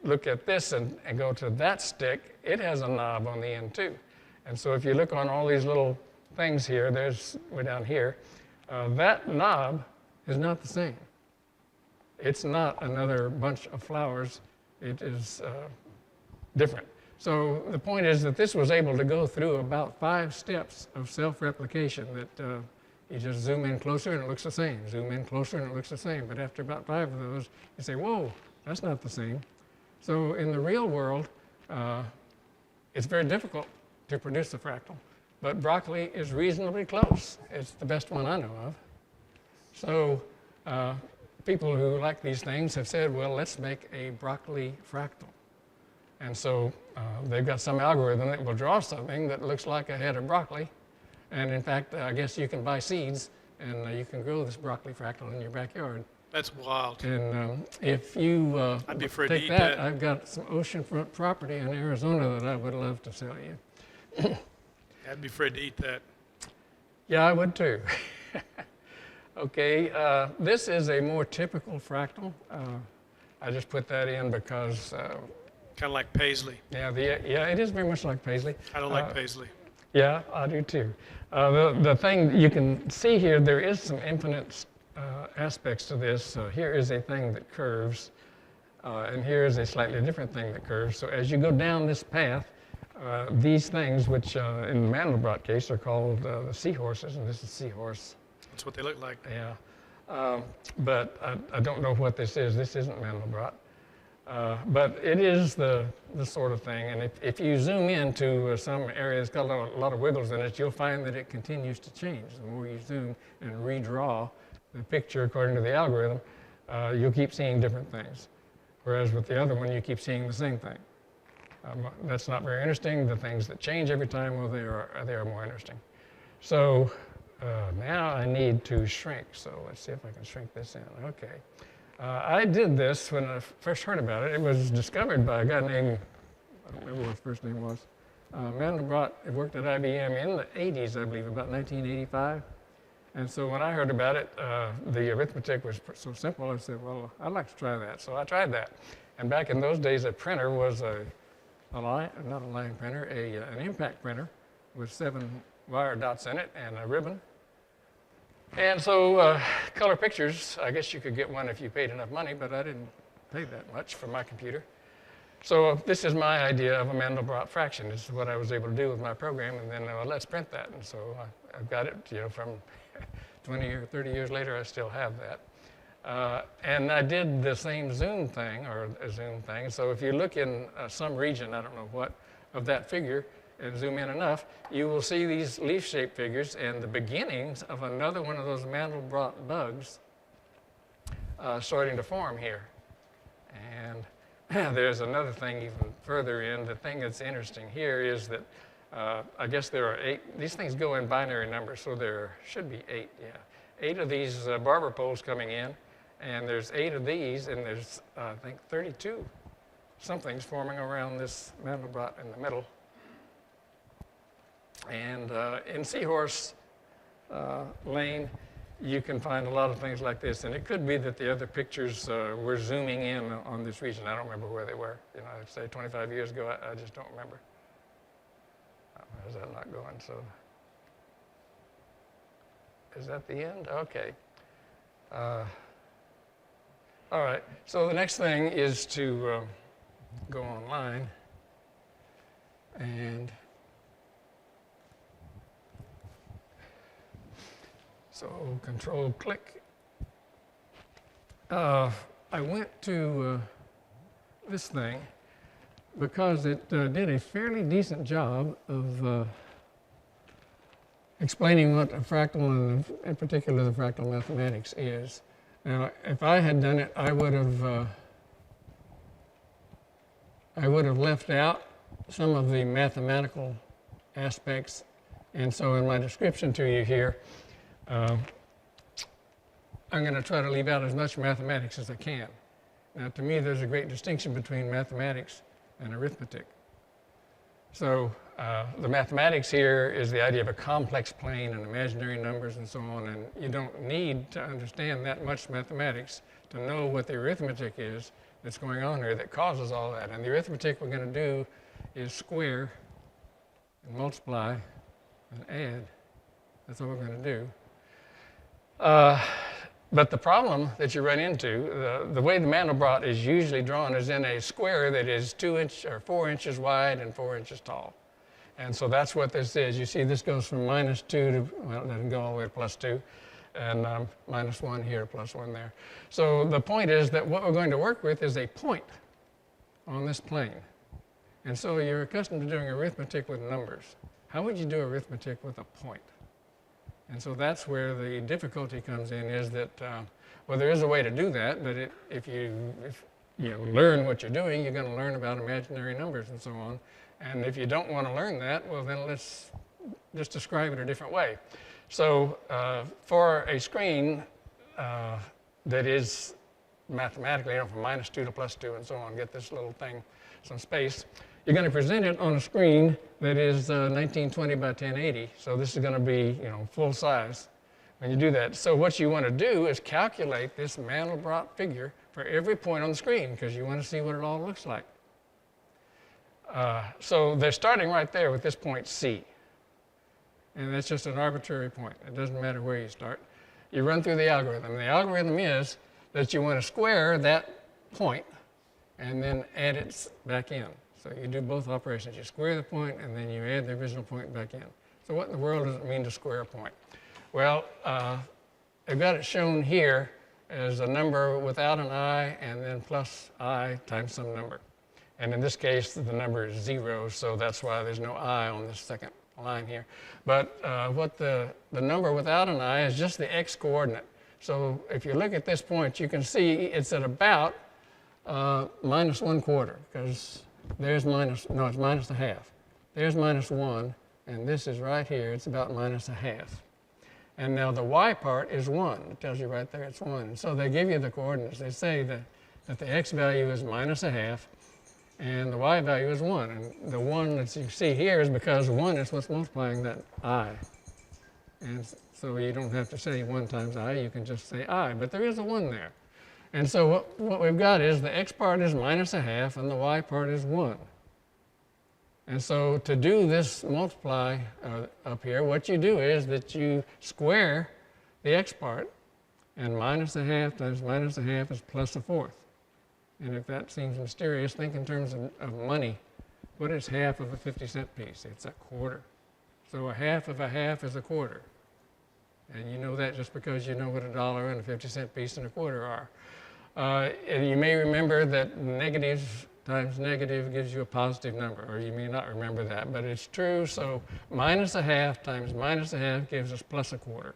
look at this and go to that stick, it has a knob on the end too. And so if you look on all these little things here, there's way down here, that knob is not the same. It's not another bunch of flowers. It is different. So the point is that this was able to go through about 5 steps of self-replication that you just zoom in closer and it looks the same. Zoom in closer and it looks the same. But after about 5 of those, you say, whoa, that's not the same. So in the real world, it's very difficult to produce a fractal. But broccoli is reasonably close. It's the best one I know of. So people who like these things have said, well, let's make a broccoli fractal. And so they've got some algorithm that will draw something that looks like a head of broccoli. And in fact, I guess you can buy seeds and you can grow this broccoli fractal in your backyard. That's wild. And if you I'd be afraid to take eat that, that. I've got some oceanfront property in Arizona that I would love to sell you. I'd be afraid to eat that. Yeah, I would too. Okay, this is a more typical fractal. I just put that in because Kind of like paisley. yeah, it is very much like paisley. I don't like paisley. Yeah, I do too. The thing you can see here, there is some infinite aspects to this. Here is a thing that curves, and here is a slightly different thing that curves. So as you go down this path, these things, which in the Mandelbrot case are called the seahorses, and this is seahorse. That's what they look like. Yeah, but I don't know what this is. This isn't Mandelbrot. But it is the sort of thing, and if you zoom into some area that's got a lot of wiggles in it, you'll find that it continues to change. The more you zoom and redraw the picture according to the algorithm, you'll keep seeing different things. Whereas with the other one, you keep seeing the same thing. That's not very interesting. The things that change every time, well, they are more interesting. So now I need to shrink. So let's see if I can shrink this in. Okay. I did this when I first heard about it. It was discovered by a guy named, I don't remember what his first name was. Mandelbrot worked at IBM in the 80s, I believe, about 1985. And so when I heard about it, the arithmetic was so simple, I said, well, I'd like to try that. So I tried that. And back in those days, a printer was not a line printer, an impact printer with 7 wire dots in it and a ribbon. And so color pictures, I guess you could get one if you paid enough money, but I didn't pay that much for my computer. So this is my idea of a Mandelbrot fraction. This is what I was able to do with my program, and then let's print that. And so I've got it, from 20 or 30 years later, I still have that. And I did the same zoom thing, or a zoom thing. So if you look in some region, I don't know what, of that figure, and zoom in enough, you will see these leaf-shaped figures and the beginnings of another one of those Mandelbrot bugs starting to form here. And there's another thing even further in. The thing that's interesting here is that I guess there are 8. These things go in binary numbers, so there should be 8, yeah. 8 of these barber poles coming in, and there's 8 of these, and there's, I think, 32 somethings forming around this Mandelbrot in the middle. And in Seahorse Lane, you can find a lot of things like this, and it could be that the other pictures were zooming in on this region. I don't remember where they were. I'd say 25 years ago, I just don't remember. Is that not going? So, is that the end? Okay. All right. So the next thing is to go online and. So control click. I went to this thing because it did a fairly decent job of explaining what a fractal, and in particular the fractal mathematics, is. Now, if I had done it, I would have left out some of the mathematical aspects, and so in my description to you here, I'm going to try to leave out as much mathematics as I can. Now, to me, there's a great distinction between mathematics and arithmetic. So the mathematics here is the idea of a complex plane and imaginary numbers and so on, and you don't need to understand that much mathematics to know what the arithmetic is that's going on here that causes all that. And the arithmetic we're going to do is square and multiply and add. That's what we're going to do. But the problem that you run into, the way the Mandelbrot is usually drawn is in a square that is 4 inches wide and 4 inches tall. And so that's what this is. You see this goes from -2 to, well, it doesn't go all the way to +2, and -1 here, +1 there. So the point is that what we're going to work with is a point on this plane. And so you're accustomed to doing arithmetic with numbers. How would you do arithmetic with a point? And so that's where the difficulty comes in, is that, well, there is a way to do that, but if you learn what you're doing, you're going to learn about imaginary numbers and so on. And if you don't want to learn that, well, then let's just describe it a different way. So for a screen that is mathematically, from -2 to +2 and so on, get this little thing, some space, you're going to present it on a screen that is 1920 by 1080. So this is going to be, full size when you do that. So what you want to do is calculate this Mandelbrot figure for every point on the screen, because you want to see what it all looks like. So they're starting right there with this point C. And that's just an arbitrary point. It doesn't matter where you start. You run through the algorithm. The algorithm is that you want to square that point and then add it back in. So you do both operations. You square the point, and then you add the original point back in. So what in the world does it mean to square a point? Well, I've got it shown here as a number without an I, and then plus I times some number. And in this case, the number is 0, so that's why there's no I on this second line here. But what the number without an I is just the x coordinate. So if you look at this point, you can see it's at about -1/4, because there's it's -1/2. There's -1, and this is right here. It's about -1/2. And now the y part is 1. It tells you right there it's 1. And so they give you the coordinates. They say that the x value is -1/2, and the y value is 1. And the 1 that you see here is because 1 is what's multiplying that I. And so you don't have to say 1 times I. You can just say I. But there is a 1 there. And so what we've got is the x part is -1/2 and the y part is 1. And so to do this multiply up here, what you do is that you square the x part, and -1/2 times -1/2 is +1/4. And if that seems mysterious, think in terms of money. What is half of a 50-cent piece? It's a quarter. So a half of a half is a quarter. And you know that just because you know what a dollar and a 50-cent piece and a quarter are. And you may remember that negative times negative gives you a positive number, or you may not remember that, but it's true. So minus a half times minus a half gives us plus a quarter.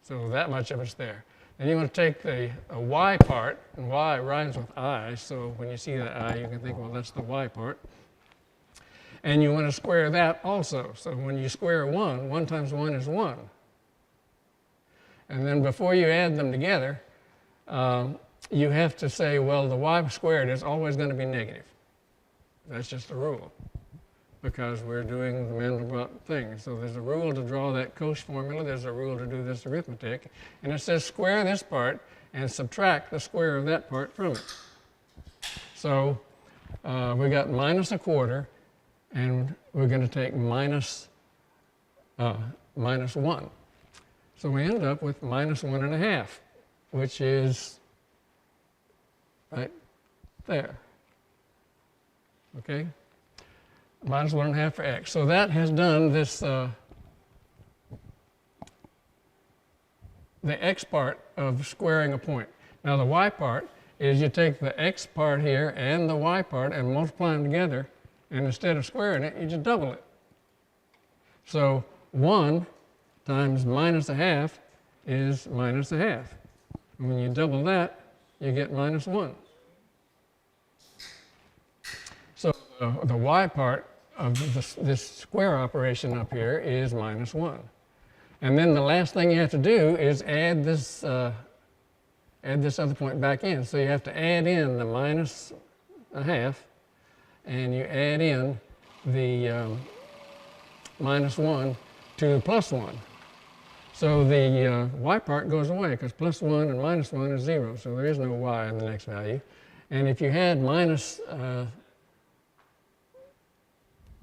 So that much of it's there. Then you want to take the y part, and y rhymes with I, so when you see that I, you can think, well, that's the y part. And you want to square that also. So when you square 1, 1 times 1 is 1. And then before you add them together, you have to say, well, the y squared is always going to be negative. That's just a rule, because we're doing the Mandelbrot thing. So there's a rule to draw that Cauchy formula. There's a rule to do this arithmetic. And it says square this part and subtract the square of that part from it. So we got minus a quarter, and we're going to take minus 1. So we end up with minus 1.5, which is right there. Okay? Minus 1.5 for x. So that has done this, the x part of squaring a point. Now the y part is you take the x part here and the y part and multiply them together, and instead of squaring it, you just double it. So 1 times minus a half is minus a half. And when you double that, you get minus 1. So the y part of this square operation up here is minus 1. And then the last thing you have to do is add this other point back in. So you have to add in the minus a half, and you add in the minus 1 to plus 1. So the y part goes away, because plus 1 and minus 1 is 0, so there is no y in the next value. And if you had minus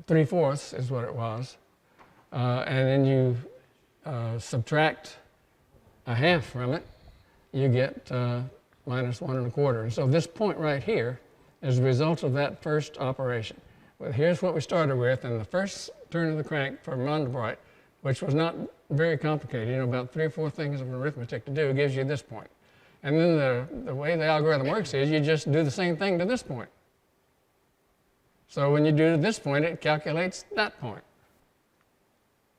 3/4 is what it was, and then you subtract a half from it, you get minus 1.25. And so this point right here is the result of that first operation. Well, here's what we started with, and the first turn of the crank for Mandelbrot, which was not very complicated, you know, about 3 or 4 things of arithmetic to do, gives you this point. And then the way the algorithm works is you just do the same thing to this point. So when you do this point, it calculates that point.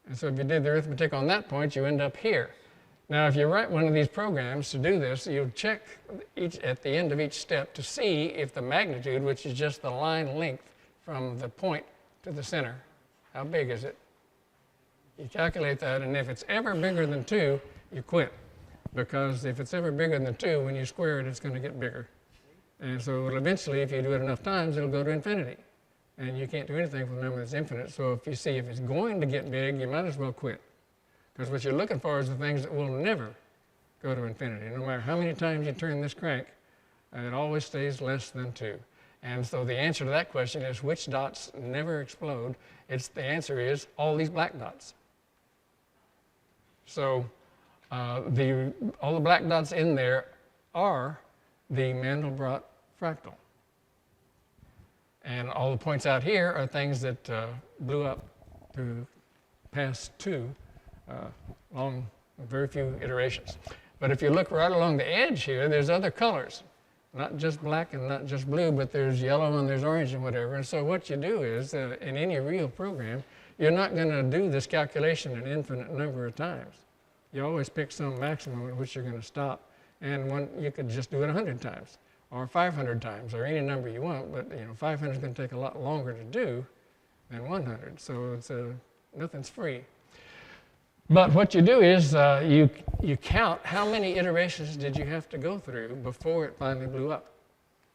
And so if you did the arithmetic on that point, you end up here. Now, if you write one of these programs to do this, you'll check at the end of each step to see if the magnitude, which is just the line length from the point to the center, how big is it? You calculate that, and if it's ever bigger than 2, you quit. Because if it's ever bigger than 2, when you square it, it's going to get bigger. And so eventually, if you do it enough times, it'll go to infinity. And you can't do anything with a number that's infinite. So if you see if it's going to get big, you might as well quit. Because what you're looking for is the things that will never go to infinity. No matter how many times you turn this crank, it always stays less than 2. And so the answer to that question is, which dots never explode? The answer is all these black dots. So all the black dots in there are the Mandelbrot fractal. And all the points out here are things that blew up to past 2 along very few iterations. But if you look right along the edge here, there's other colors. Not just black and not just blue, but there's yellow and there's orange and whatever. And so what you do is, in any real program, you're not going to do this calculation an infinite number of times. You always pick some maximum at which you're going to stop. And you could just do it 100 times. Or 500 times, or any number you want, but 500 is going to take a lot longer to do than 100, so nothing's free. But what you do is you count how many iterations did you have to go through before it finally blew up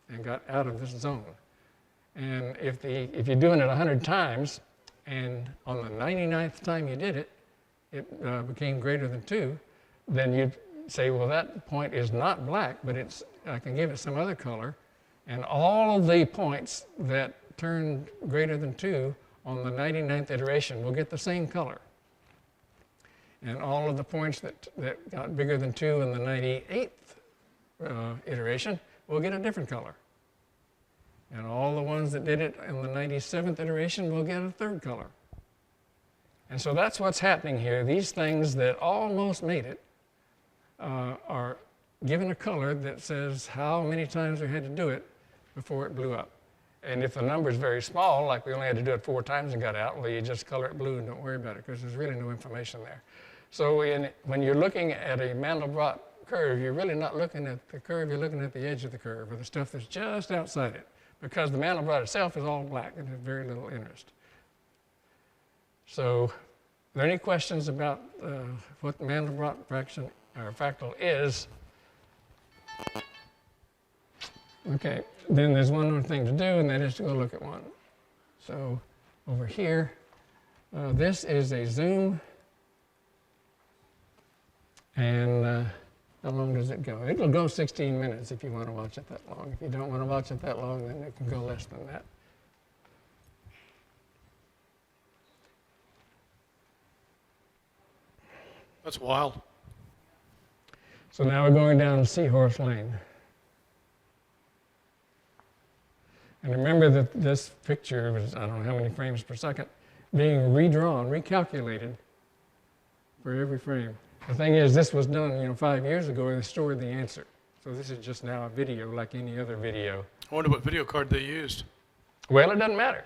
and got out of this zone. And if you're doing it 100 times, and on the 99th time you did it, it became greater than 2, then you'd say, well, that point is not black, but I can give it some other color, and all of the points that turned greater than 2 on the 99th iteration will get the same color. And all of the points that got bigger than 2 in the 98th iteration will get a different color. And all the ones that did it in the 97th iteration will get a third color. And so that's what's happening here. These things that almost made it are given a color that says how many times we had to do it before it blew up. And if the number is very small, like we only had to do it 4 times and got out, well, you just color it blue and don't worry about it because there's really no information there. So when you're looking at a Mandelbrot curve, you're really not looking at the curve, you're looking at the edge of the curve or the stuff that's just outside it, because the Mandelbrot itself is all black and has very little interest. So, are there any questions about what the Mandelbrot fraction or fractal is? Okay, then there's one more thing to do, and that is to go look at one. So, over here, this is a zoom, and how long does it go? It'll go 16 minutes if you want to watch it that long. If you don't want to watch it that long, then it can go less than that. That's wild. So now we're going down Seahorse Lane. And remember that this picture was, I don't know how many frames per second, being redrawn, recalculated for every frame. The thing is, this was done, 5 years ago, and they stored the answer. So this is just now a video like any other video. I wonder what video card they used. Well, it doesn't matter.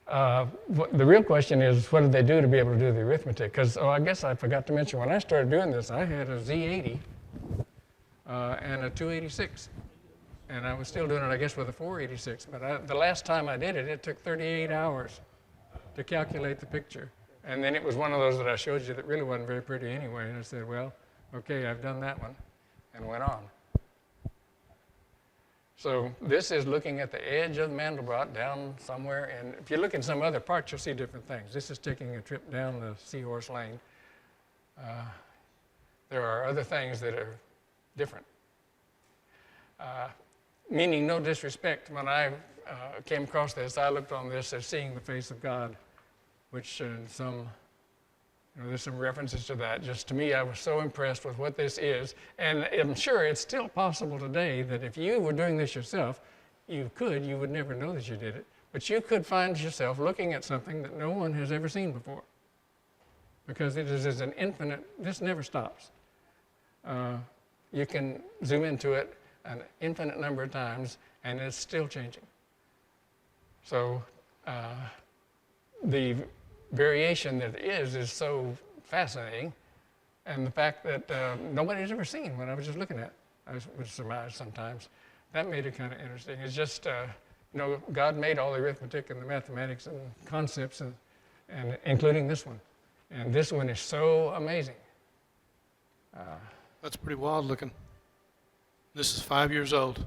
The real question is, what did they do to be able to do the arithmetic? Because, I guess I forgot to mention, when I started doing this, I had a Z80 and a 286. And I was still doing it, I guess, with a 486. But the last time I did it, it took 38 hours to calculate the picture. And then it was one of those that I showed you that really wasn't very pretty anyway. And I said, well, okay, I've done that one, and went on. So this is looking at the edge of Mandelbrot down somewhere. And if you look in some other parts, you'll see different things. This is taking a trip down the Seahorse Lane. There are other things that are different. Meaning no disrespect, when I came across this, I looked on this as seeing the face of God, which there's some references to that. Just to me, I was so impressed with what this is. And I'm sure it's still possible today that if you were doing this yourself, you would never know that you did it, but you could find yourself looking at something that no one has ever seen before. Because it is an infinite, this never stops. You can zoom into it an infinite number of times, and it's still changing. So the variation that is so fascinating, and the fact that nobody's ever seen what I was just looking at, I would surmise sometimes, that made it kind of interesting. It's just, God made all the arithmetic and the mathematics and concepts, and including this one. And this one is so amazing. That's pretty wild looking. This is 5 years old.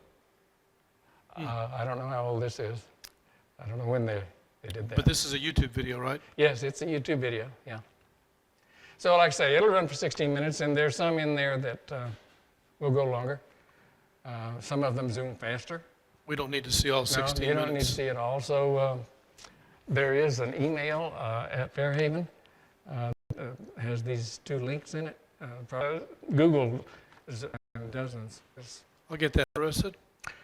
I don't know how old this is. I don't know when they did that. But this is a YouTube video, right? Yes, it's a YouTube video, yeah. So like I say, it'll run for 16 minutes, and there's some in there that will go longer. Some of them zoom faster. We don't need to see all 16 No, you minutes. don't need to see it all. So there is an email at Fairhaven. Has these 2 links in it. Google is dozens. I'll get that arrested.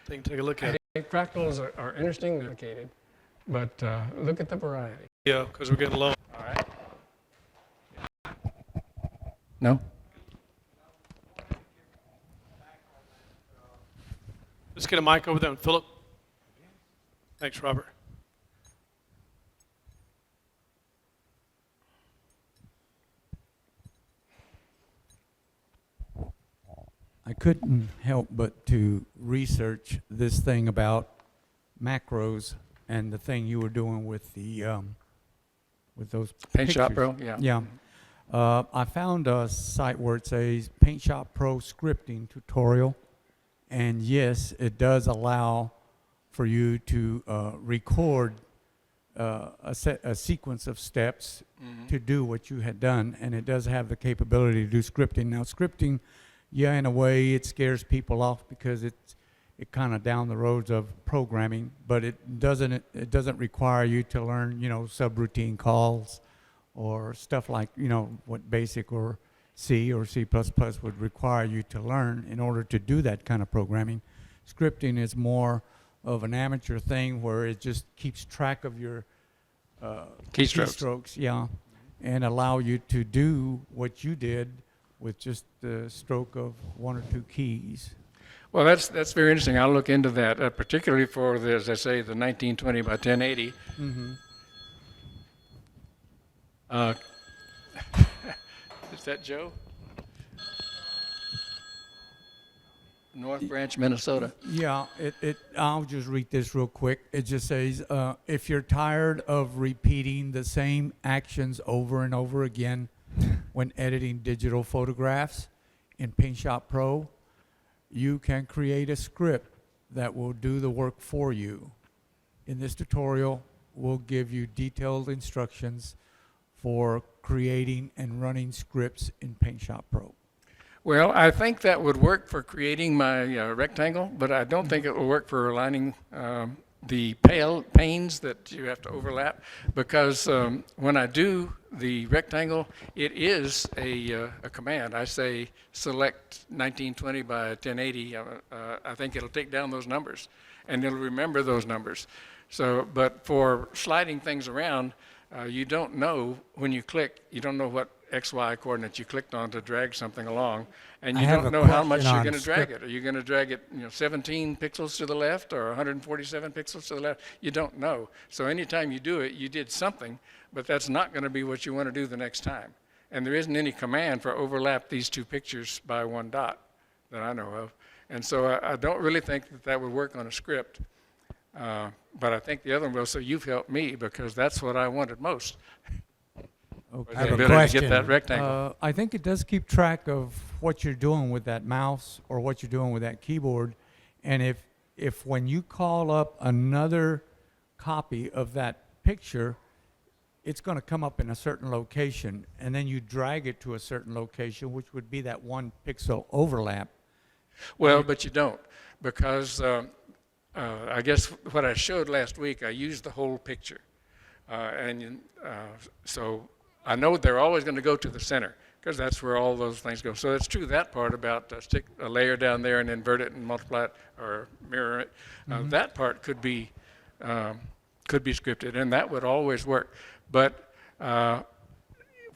They can take a look at it. Fractals are interesting, they're complicated, but look at the variety. Yeah, because we're getting low. All right. No? Let's get a mic over there. Philip. Thanks, Robert. I couldn't help but to research this thing about macros and the thing you were doing with the with those Paint Shop pictures. Pro, yeah. Yeah. I found a site where it says Paint Shop Pro scripting tutorial, and yes, it does allow for you to record a sequence of steps to do what you had done, and it does have the capability to do scripting. Now, scripting, yeah, in a way, it scares people off because it kind of down the roads of programming, but it doesn't require you to learn, subroutine calls or stuff like, what BASIC or C or C++ would require you to learn in order to do that kind of programming. Scripting is more of an amateur thing where it just keeps track of your Keystrokes. keystrokes, yeah, and allow you to do what you did with just the stroke of 1 or 2 keys. Well, that's very interesting. I'll look into that, particularly for the, as I say, the 1920 by 1080. Is that Joe? North Branch, Minnesota. Yeah, I'll just read this real quick. It just says, if you're tired of repeating the same actions over and over again when editing digital photographs in PaintShop Pro, you can create a script that will do the work for you. In this tutorial, we'll give you detailed instructions for creating and running scripts in PaintShop Pro. Well, I think that would work for creating my rectangle, but I don't think it will work for aligning the panes that you have to overlap, because when I do the rectangle, it is a command. I say select 1920 by 1080. I think it'll take down those numbers, and it'll remember those numbers. So, but for sliding things around, you don't know when you click, you don't know what XY coordinate you clicked on to drag something along, and you don't know how much you're going to drag it. Are you going to drag it 17 pixels to the left or 147 pixels to the left? You don't know. So anytime you do it, you did something, but that's not going to be what you want to do the next time. And there isn't any command for overlap these 2 pictures by 1 dot that I know of. And so I don't really think that that would work on a script. But I think the other one will, so you've helped me, because that's what I wanted most. Okay. I have a The ability to question. get that rectangle. I think it does keep track of what you're doing with that mouse or what you're doing with that keyboard. And if when you call up another copy of that picture, it's going to come up in a certain location, and then you drag it to a certain location, which would be that 1 pixel overlap. Well, but you don't, because I guess what I showed last week, I used the whole picture. So I know they're always going to go to the center, because that's where all those things go. So it's true, that part about stick a layer down there and invert it and multiply it or mirror it, that part could be scripted, and that would always work. But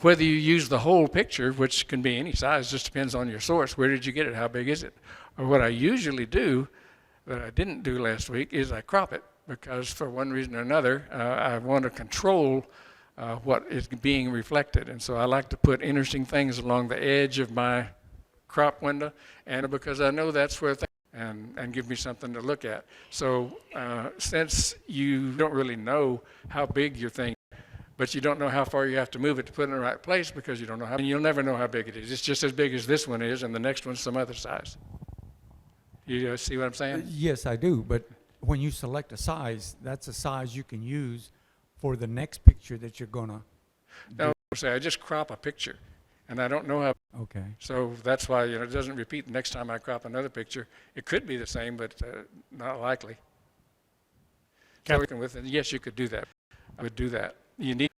whether you use the whole picture, which can be any size, just depends on your source. Where did you get it? How big is it? Or what I usually do, that I didn't do last week, is I crop it, because for one reason or another, I want to control what is being reflected. And so I like to put interesting things along the edge of my crop window, and because I know that's where things, and give me something to look at. So since you don't really know how big your thing, but you don't know how far you have to move it to put it in the right place, because you don't know how, and you'll never know how big it is. It's just as big as this one is, and the next one's some other size. You see what I'm saying? Yes, I do. But when you select a size, that's a size you can use for the next picture that you're going to. No, say I just crop a picture, and I don't know how. Okay. So that's why it doesn't repeat the next time I crop another picture. It could be the same, but not likely. So working with it, yes, you could do that. I would do that. You need.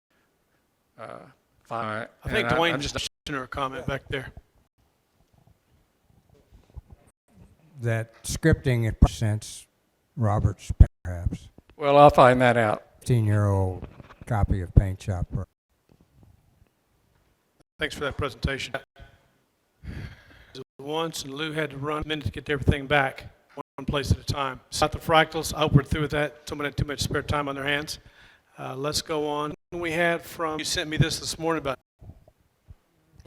I think Dwayne just a comment back there. That scripting in sense, Robert's perhaps. Well, I'll find that out. 15-year-old copy of PaintShop Pro. Thanks for that presentation. Once, and Lou had to run a minute to get everything back, one place at a time. About the fractals, I hope we're through with that. Someone had too much spare time on their hands. Let's go on. We had from, you sent me this morning about,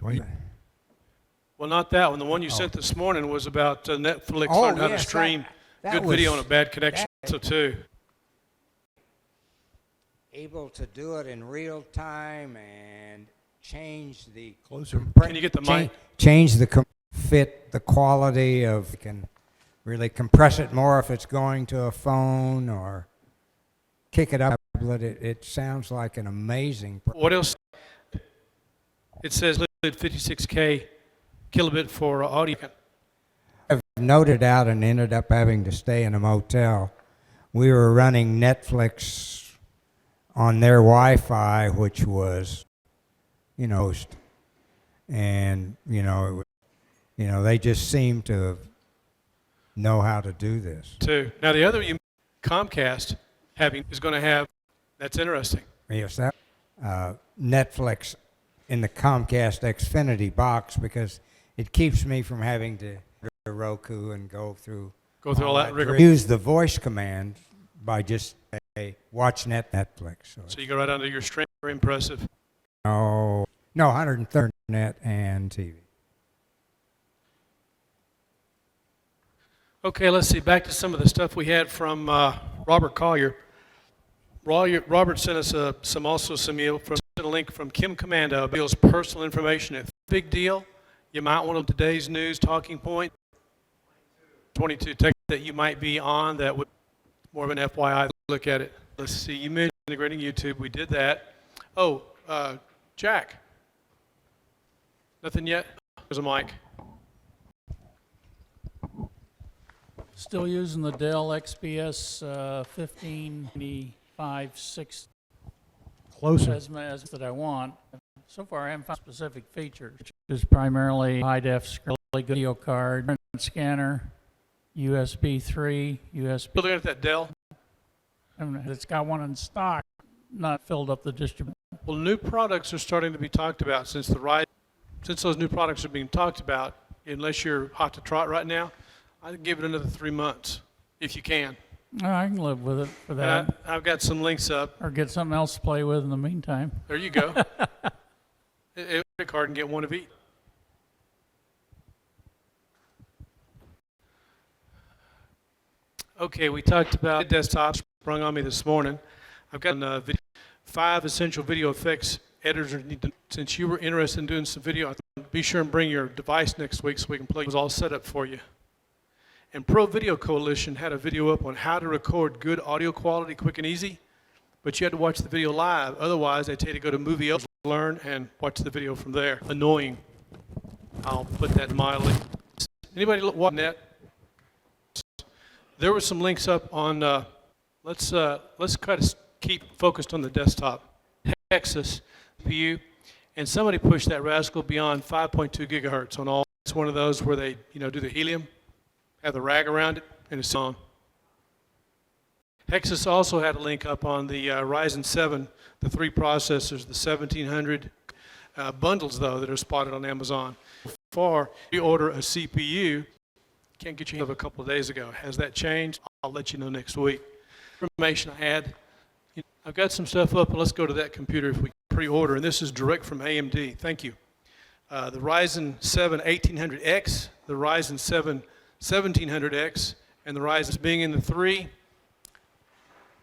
well, not that one. The one you sent this morning was about Netflix learned how to stream good video on a bad connection. So too. Able to do it in real time and change the Can you get the mic? change the fit the quality of, you can really compress it more if it's going to a phone or kick it up. It sounds like an amazing What else? It says 56K kilobit for audio. I've noted out and ended up having to stay in a motel. We were running Netflix on their Wi-Fi, which was, and they just seem to know how to do this. Too. Now the other, you Comcast is going to have. That's interesting. Yes, that Netflix in the Comcast Xfinity box, because it keeps me from having to go to Roku and go through All that rigor. Use the voice command by just say, watch Netflix. So you go right under your stream. Very impressive. No, 130 net and TV. Okay, let's see. Back to some of the stuff we had from Robert Collier. Robert sent us some a link from Kim Commando. Bill's personal information. It's a big deal. You might want today's news talking point. 22 tech that you might be on that would more of an FYI look at it. Let's see. You mentioned integrating YouTube. We did that. Oh, Jack. Nothing yet? There's a mic. Still using the Dell XPS 1595-6 Closer. as that I want. So far, I haven't found specific features. It's primarily high-def screen, really good video card, scanner, USB 3, USB. Still looking at that Dell? And it's got one in stock, not filled up the distribution. Well, new products are starting to be talked about since those new products are being talked about. Unless you're hot to trot right now, I'd give it another 3 months if you can. I can live with it for that. And I've got some links up. Or get something else to play with in the meantime. There you go. A card and get one of each. Okay, we talked about desktops sprung on me this morning. I've got 5 essential video effects editors need to. Since you were interested in doing some video, be sure and bring your device next week so we can play. It was all set up for you. And Pro Video Coalition had a video up on how to record good audio quality quick and easy, but you had to watch the video live. Otherwise, they tell you to go to Movie Elf, learn, and watch the video from there. Annoying. I'll put that mildly. Anybody watch that? There were some links up on. Let's try to keep focused on the desktop. Texas CPU, and somebody pushed that rascal beyond 5.2 gigahertz on all. It's one of those where they do the helium, have the rag around it, and it's on. Texas also had a link up on the Ryzen 7, the 3 processors, the 1700 bundles though that are spotted on Amazon. Far, you order a CPU, can't get you a couple of days ago. Has that changed? I'll let you know next week. Information I had. I've got some stuff up, but let's go to that computer if we pre-order, and this is direct from AMD. Thank you. The Ryzen 7 1800X, the Ryzen 7 1700X, and the Ryzen being in the 3.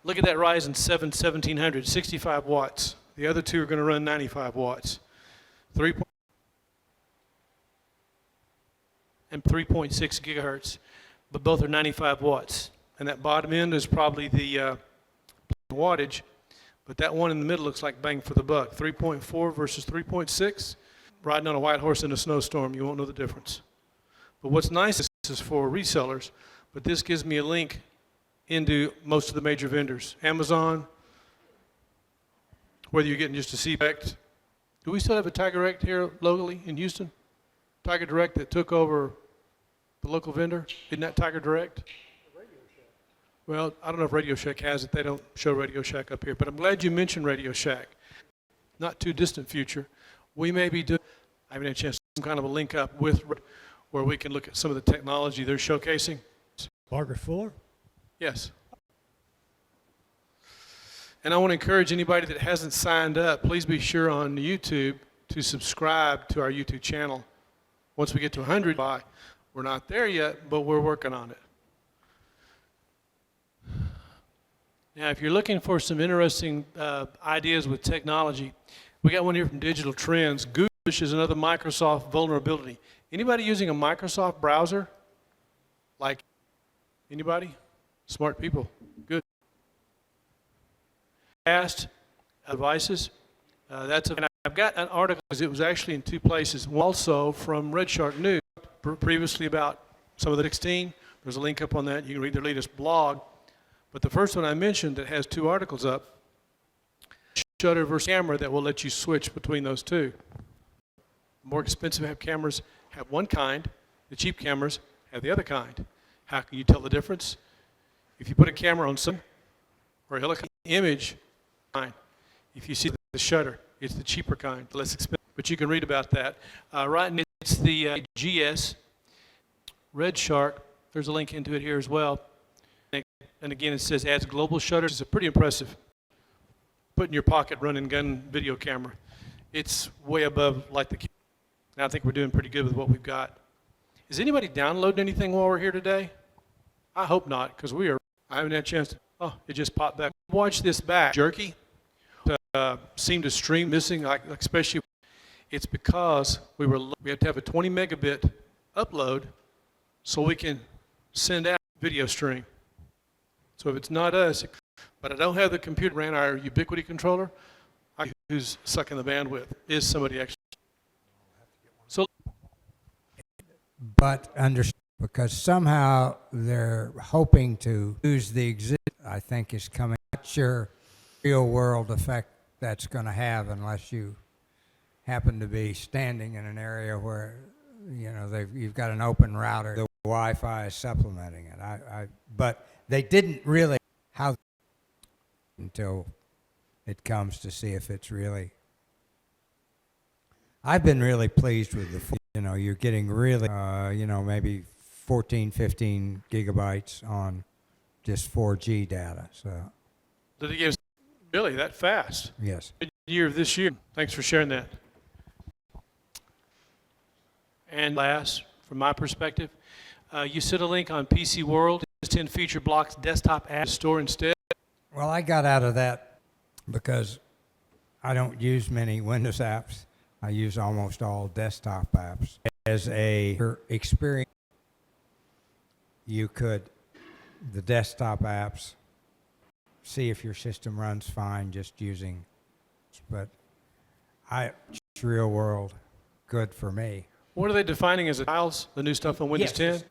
Look at that Ryzen 7 1700, 65 watts. The other two are going to run 95 watts. 3.6 gigahertz, but both are 95 watts. And that bottom end is probably the wattage, but that one in the middle looks like bang for the buck. 3.4 versus 3.6. Riding on a white horse in a snowstorm, you won't know the difference. But what's nice is this is for resellers, but this gives me a link into most of the major vendors. Amazon, whether you're getting just a CPEC. Do we still have a Tiger Direct here locally in Houston? Tiger Direct that took over the local vendor? Isn't that Tiger Direct? Well, I don't know if Radio Shack has it. They don't show Radio Shack up here. But I'm glad you mentioned Radio Shack. Not too distant future. We may be doing, I haven't had a chance, some kind of a link up with where we can look at some of the technology they're showcasing. Margaret Fuller? Yes. And I want to encourage anybody that hasn't signed up, please be sure on YouTube to subscribe to our YouTube channel. Once we get to 100, we're not there yet, but we're working on it. Now, if you're looking for some interesting ideas with technology, we got one here from Digital Trends. Googlish is another Microsoft vulnerability. Anybody using a Microsoft browser? Like anybody? Smart people. Good. Past devices. And I've got an article, because it was actually in 2 places. Also from Red Shark News, previously about some of the 16. There's a link up on that. You can read their latest blog. But the first one I mentioned that has 2 articles up, shutter versus camera that will let you switch between those 2. More expensive cameras have one kind. The cheap cameras have the other kind. How can you tell the difference? If you put a camera on some or a helicopter image, fine. If you see the shutter, it's the cheaper kind, the less expensive. But you can read about that. Right now, it's the GS Red Shark. There's a link into it here as well. And again, it says adds global shutters. It's a pretty impressive. Put in your pocket, run and gun video camera. It's way above like the. And I think we're doing pretty good with what we've got. Is anybody downloading anything while we're here today? I hope not, because we are. I haven't had a chance to. Oh, it just popped back. Watch this back. Jerky. Seemed to stream missing, like especially. It's because we have to have a 20 megabit upload, so we can send out video stream. So if it's not us, but I don't have the computer ran our Ubiquity controller, who's sucking the bandwidth is somebody actually. So, But understand, because somehow they're hoping to use the exist, I think is coming. Not sure real world effect that's going to have unless you happen to be standing in an area where, you know, you've got an open router. The Wi-Fi is supplementing it. But they didn't really how until it comes to see if it's really. I've been really pleased with the, you know, you're getting really, you know, maybe 14, 15 gigabytes on just 4G data. So. did it give us really that fast? Yes. Good year of this year. Thanks for sharing that. And last, from my perspective, you set a link on PC World. 10 feature blocks desktop app store instead. Well, I got out of that because I don't use many Windows apps. I use almost all desktop apps. As a experience, you could, the desktop apps, see if your system runs fine just using, but it's real world, good for me. What are they defining as tiles, the new stuff on Windows 10?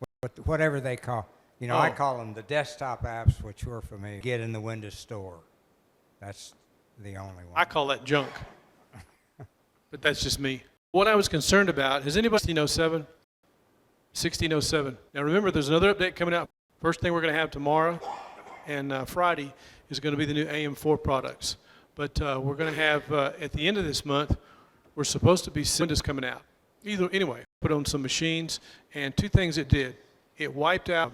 Whatever they call. You know, Oh. I call them the desktop apps, which were for me. Get in the Windows Store. That's the only one. I call that junk. But that's just me. What I was concerned about, has anybody 1607? 1607. Now remember, there's another update coming out. First thing we're going to have tomorrow and Friday is going to be the new AM4 products. But we're going to have, at the end of this month, we're supposed to be Windows coming out. Anyway, put on some machines, and two things it did. It wiped out,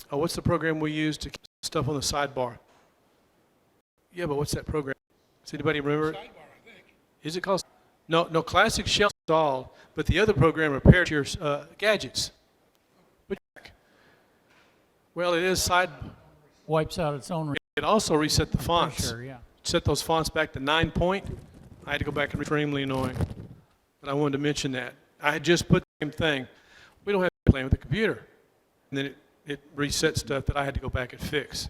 what's the program we use to keep stuff on the sidebar? Yeah, but what's that program? Does anybody remember it? Sidebar, I think. Is it called? No, Classic Shell installed, but the other program repairs your gadgets. Well, it is side. Wipes out its own. It also reset the fonts. Sure, yeah. Set those fonts back to 9 point. I had to go back and extremely annoying. But I wanted to mention that. I had just put the same thing. We don't have to play with the computer. And then it reset stuff that I had to go back and fix.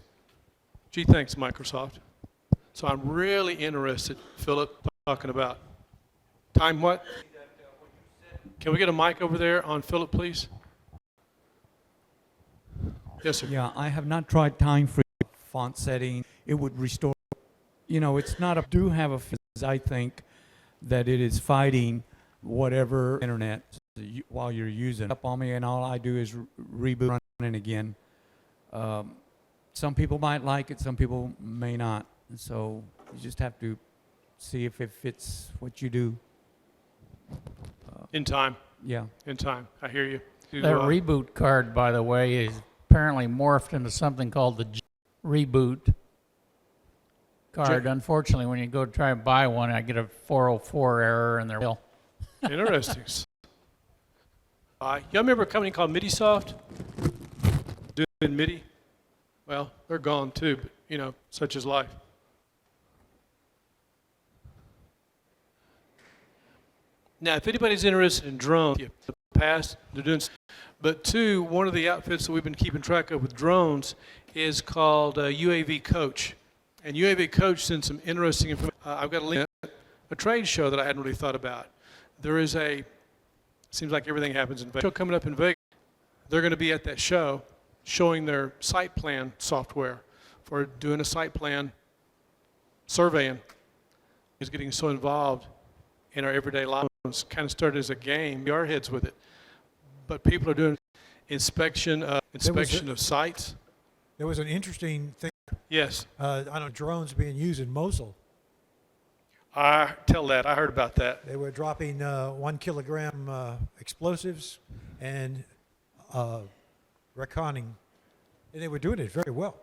Gee, thanks, Microsoft. So I'm really interested, Philip, talking about time what? Can we get a mic over there on Philip, please? Yes, sir. Yeah, I have not tried time-free font setting. It would restore, you know, it's not a, do have a, I think that it is fighting whatever internet while you're using it up on me, and all I do is reboot running again. Some people might like it, some people may not. So you just have to see if it fits what you do. In time. Yeah. In time. I hear you. That reboot card, by the way, is apparently morphed into something called the reboot card. Unfortunately, when you go try and buy one, I get a 404 error in their bill. Interesting. Y'all remember a company called MIDIsoft? Doing MIDI? Well, they're gone too, but you know, such is life. Now, if anybody's interested in drones, in the past, they're doing, but two, one of the outfits that we've been keeping track of with drones is called UAV Coach. And UAV Coach sends some interesting information. I've got a link to a trade show that I hadn't really thought about. There is seems like everything happens in Vegas. Show coming up in Vegas. They're going to be at that show showing their site plan software for doing a site plan surveying. Is getting so involved in our everyday lives. It's kind of started as a game. We are heads with it. But people are doing inspection of sites. There was an interesting thing. Yes, I know drones being used in Mosul. I heard about that. They were dropping 1 kilogram explosives and reconning, and they were doing it very well.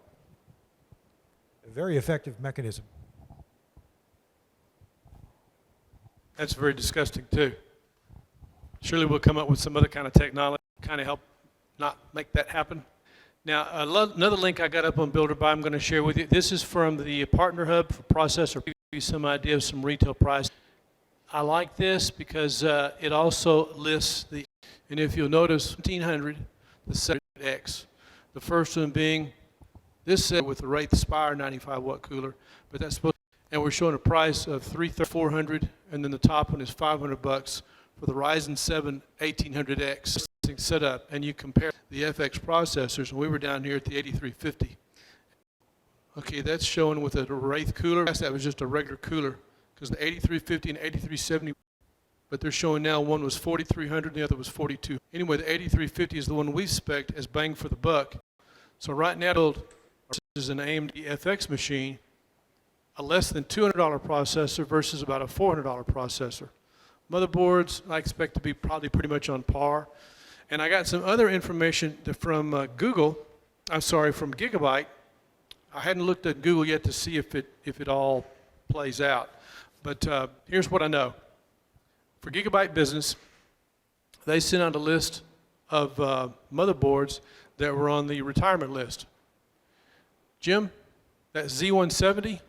A very effective mechanism. That's very disgusting too. Surely we'll come up with some other kind of technology, kind of help not make that happen. Now, another link I got up on BuildOrBuy I'm going to share with you. This is from the Partner Hub for Processor. Give you some idea of some retail price. I like this because it also lists the, and if you'll notice, 1700, the 7X. The first one being this set with the Wraith Spire 95 watt cooler, but that's supposed, and we're showing a price of $400, and then the top one is $500 for the Ryzen 7 1800X setup, and you compare the FX processors, and we were down here at the 8350. Okay, that's showing with a Wraith cooler. That was just a regular cooler, because the 8350 and 8370, but they're showing now one was 4300 and the other was 42. Anyway, the 8350 is the one we spec'd as bang for the buck. So right now, this is an AMD FX machine, a less than $200 processor versus about a $400 processor. Motherboards, I expect to be probably pretty much on par. And I got some other information from from Gigabyte. I hadn't looked at Google yet to see if it all plays out. But here's what I know. For Gigabyte Business, they sent out a list of motherboards that were on the retirement list. Jim, that Z170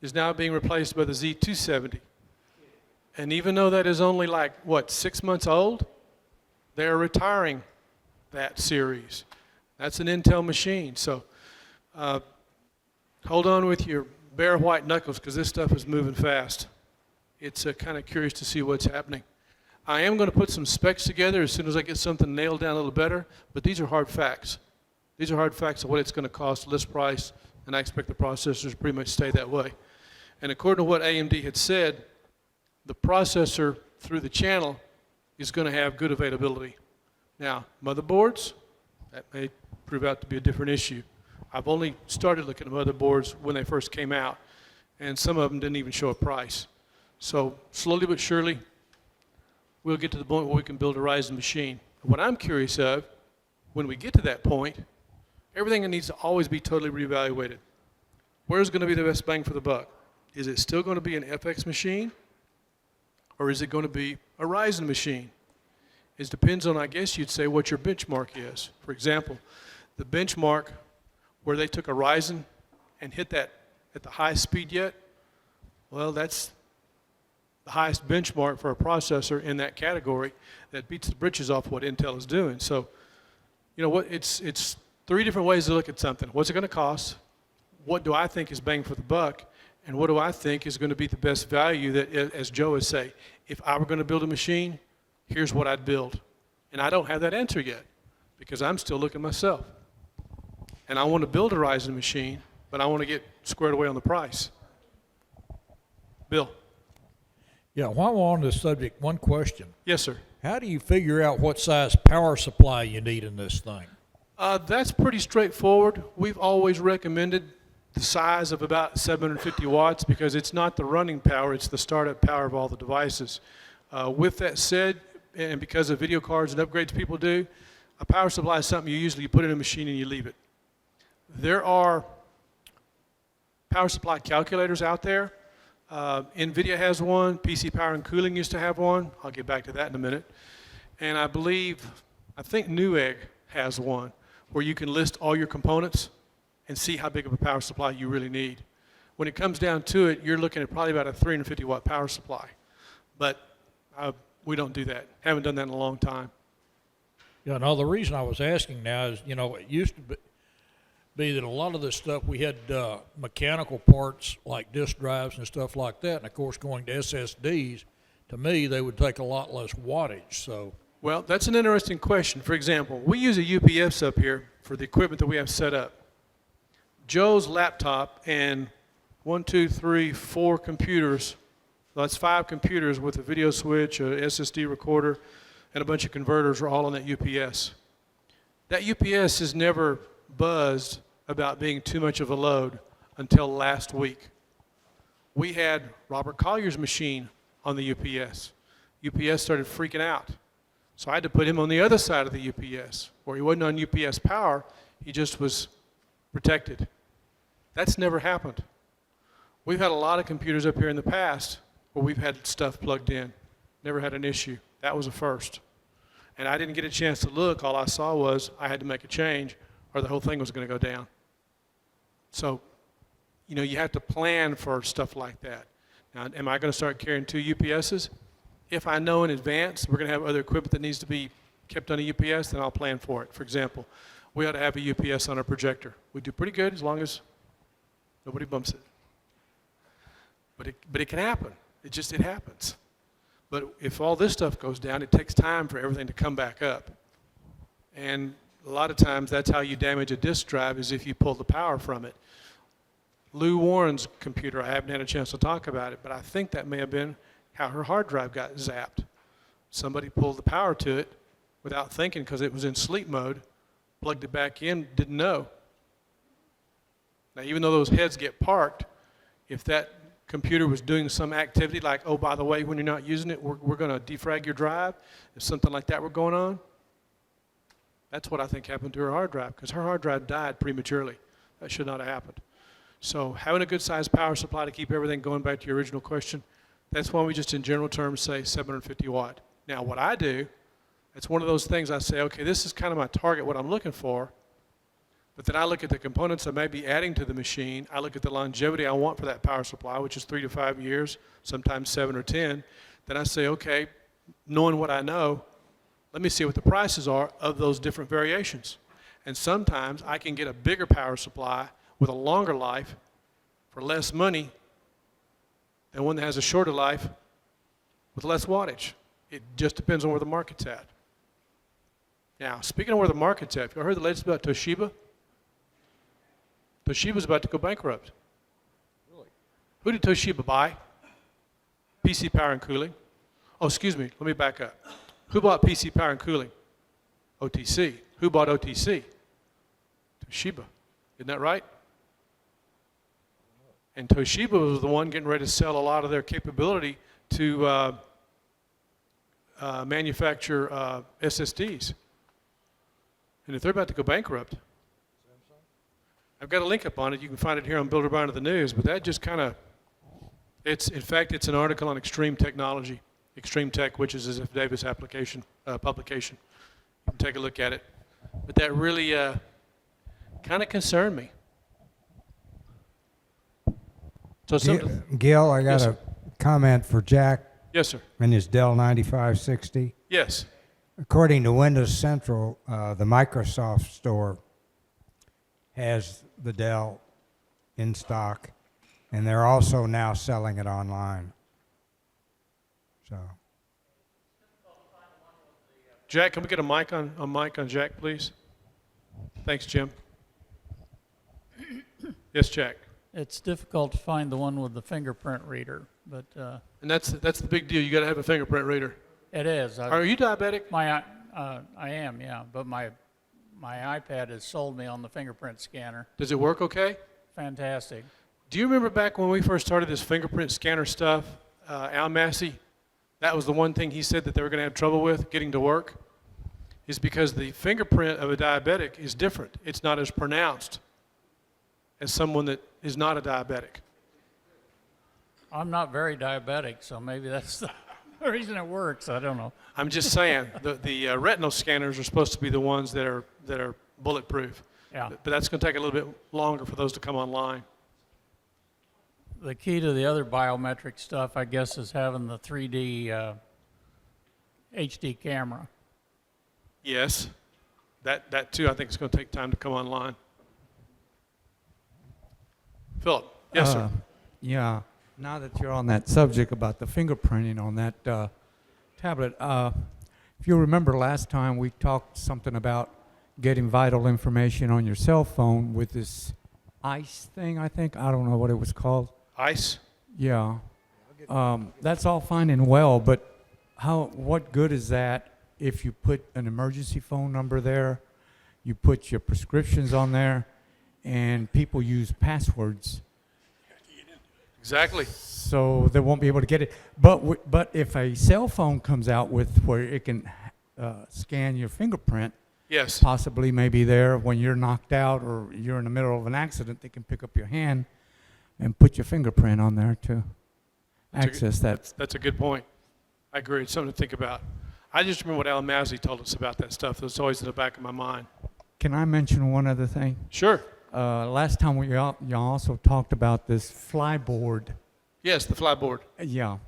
is now being replaced by the Z270. And even though that is only like, 6 months old, they're retiring that series. That's an Intel machine. So hold on with your bare white knuckles, because this stuff is moving fast. It's kind of curious to see what's happening. I am going to put some specs together as soon as I get something nailed down a little better, but these are hard facts. These are hard facts of what it's going to cost, list price, and I expect the processors to pretty much stay that way. And according to what AMD had said, the processor through the channel is going to have good availability. Now, motherboards, that may prove out to be a different issue. I've only started looking at motherboards when they first came out, and some of them didn't even show a price. So slowly but surely, we'll get to the point where we can build a Ryzen machine. What I'm curious of, when we get to that point, everything needs to always be totally reevaluated. Where's going to be the best bang for the buck? Is it still going to be an FX machine? Or is it going to be a Ryzen machine? It depends on, I guess you'd say, what your benchmark is. For example, the benchmark where they took a Ryzen and hit that at the highest speed yet, well, that's the highest benchmark for a processor in that category that beats the britches off what Intel is doing. So, you know what, it's three different ways to look at something. What's it going to cost? What do I think is bang for the buck? And what do I think is going to be the best value that, as Joe would say, if I were going to build a machine, here's what I'd build. And I don't have that answer yet because I'm still looking myself. And I want to build a Ryzen machine, but I want to get squared away on the price. Bill. Yeah, while we're on this subject, one question. Yes, sir. How do you figure out what size power supply you need in this thing? That's pretty straightforward. We've always recommended the size of about 750 watts because it's not the running power, it's the startup power of all the devices. With that said, and because of video cards and upgrades people do, a power supply is something you usually put in a machine and you leave it. There are power supply calculators out there. NVIDIA has one, PC Power and Cooling used to have one. I'll get back to that in a minute. And I think Newegg has one where you can list all your components and see how big of a power supply you really need. When it comes down to it, you're looking at probably about a 350 watt power supply. But we don't do that. Haven't done that in a long time. Yeah, no, the reason I was asking now is, you know, it used to be that a lot of this stuff, we had mechanical parts like disk drives and stuff like that. And of course, going to SSDs, to me, they would take a lot less wattage, so. Well, that's an interesting question. For example, we use a UPS up here for the equipment that we have set up. Joe's laptop and 4 computers, well, that's 5 computers with a video switch, a SSD recorder, and a bunch of converters are all on that UPS. That UPS has never buzzed about being too much of a load until last week. We had Robert Collier's machine on the UPS. UPS started freaking out. So I had to put him on the other side of the UPS, where he wasn't on UPS power, he just was protected. That's never happened. We've had a lot of computers up here in the past where we've had stuff plugged in. Never had an issue. That was a first. And I didn't get a chance to look. All I saw was I had to make a change or the whole thing was going to go down. So, you know, you have to plan for stuff like that. Now, am I going to start carrying 2 UPSs? If I know in advance we're going to have other equipment that needs to be kept on a UPS, then I'll plan for it. For example, we ought to have a UPS on our projector. We do pretty good as long as nobody bumps it. But it can happen. It happens. But if all this stuff goes down, it takes time for everything to come back up. And a lot of times that's how you damage a disk drive, is if you pull the power from it. Lou Warren's computer, I haven't had a chance to talk about it, but I think that may have been how her hard drive got zapped. Somebody pulled the power to it without thinking because it was in sleep mode, plugged it back in, didn't know. Now, even though those heads get parked, if that computer was doing some activity like, oh, by the way, when you're not using it, we're going to defrag your drive, if something like that were going on, that's what I think happened to her hard drive, because her hard drive died prematurely. That should not have happened. So having a good sized power supply to keep everything going, back to your original question, that's why we just in general terms say 750 watt. Now what I do, it's one of those things I say, okay, this is kind of my target, what I'm looking for, but then I look at the components I may be adding to the machine, I look at the longevity I want for that power supply, which is 3 to 5 years, sometimes 7 or 10, then I say, okay, knowing what I know, let me see what the prices are of those different variations. And sometimes I can get a bigger power supply with a longer life for less money than one that has a shorter life with less wattage. It just depends on where the market's at. Now, speaking of where the market's at, have you heard the latest about Toshiba? Toshiba's about to go bankrupt. Really? Who did Toshiba buy? PC Power and Cooling. Oh, excuse me, let me back up. Who bought PC Power and Cooling? OTC. Who bought OTC? Toshiba. Isn't that right? And Toshiba was the one getting ready to sell a lot of their capability to manufacture SSDs. And if they're about to go bankrupt, I've got a link up on it. You can find it here on BuildOrBuy under the news. But that just kind of, in fact, it's an article on Extreme Technology, Extreme Tech, which is a Ziff Davis publication. You can take a look at it. But that really kind of concerned me. So Gil, I got Yes, a sir. comment for Jack Yes, sir. in his Dell 9560. Yes. According to Windows Central, the Microsoft store has the Dell in stock, and they're also now selling it online. So, Jack, can we get a mic on Jack, please? Thanks, Jim. Yes, Jack. It's difficult to find the one with the fingerprint reader, but And that's the big deal. You got to have a fingerprint reader. it is. Are you diabetic? I am, yeah, but my iPad has sold me on the fingerprint scanner. Does it work okay? Fantastic. Do you remember back when we first started this fingerprint scanner stuff, Al Massey, that was the one thing he said that they were going to have trouble with getting to work, is because the fingerprint of a diabetic is different. It's not as pronounced as someone that is not a diabetic. I'm not very diabetic, so maybe that's the reason it works. I don't know. I'm just saying, the retinal scanners are supposed to be the ones that are bulletproof. Yeah. But that's going to take a little bit longer for those to come online. The key to the other biometric stuff, I guess, is having the 3D HD camera. Yes, that too, I think is going to take time to come online. Philip, yes, sir. Yeah. Now that you're on that subject about the fingerprinting on that tablet, if you remember last time we talked something about getting vital information on your cell phone with this ICE thing, I think. I don't know what it was called. ICE? Yeah. That's all fine and well, but what good is that if you put an emergency phone number there, you put your prescriptions on there, and people use passwords, Exactly. so they won't be able to get it. But if a cell phone comes out with where it can scan your fingerprint, Yes. possibly maybe there when you're knocked out or you're in the middle of an accident, they can pick up your hand and put your fingerprint on there to access that. That's a good point. I agree. It's something to think about. I just remember what Alan Massey told us about that stuff. That's always in the back of my mind. Can I mention one other thing? Sure. Last time y'all also talked about this flyboard. Yes, the flyboard. Yeah.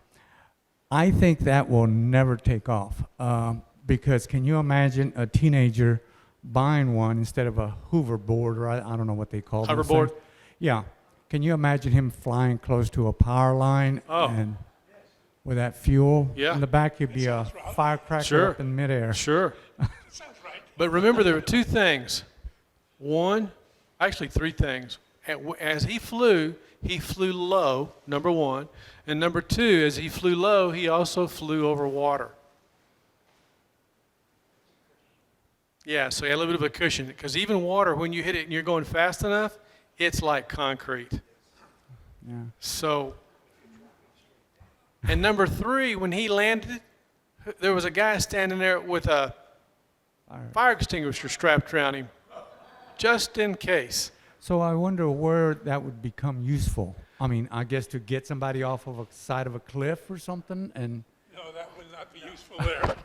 I think that will never take off. Because can you imagine a teenager buying one instead of a hoverboard, or I don't know what they call those Hoverboard? things. Yeah. Can you imagine him flying close to a power line Oh. and with that fuel Yeah. in the back, it'd be a firecracker Sure. up in midair. Sure. But remember, there were two things. One, actually three things. As he flew low, number one. And number two, as he flew low, he also flew over water. Yeah, so he had a little bit of a cushion. Because even water, when you hit it and you're going fast enough, it's like concrete. Yeah. So, and number three, when he landed, there was a guy standing there with a fire extinguisher strapped around him, just in case. So I wonder where that would become useful. I mean, I guess to get somebody off of a side of a cliff or something, and No, that would not be useful there.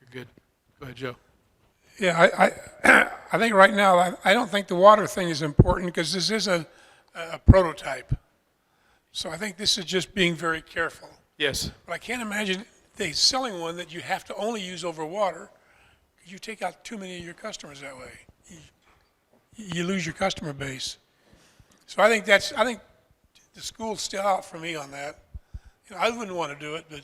You're good. Go ahead, Joe. Yeah, I think right now, I don't think the water thing is important because this is a prototype. So I think this is just being very careful. Yes. But I can't imagine they selling one that you have to only use over water. You take out too many of your customers that way. You lose your customer base. So I think the school's still out for me on that. You know, I wouldn't want to do it, but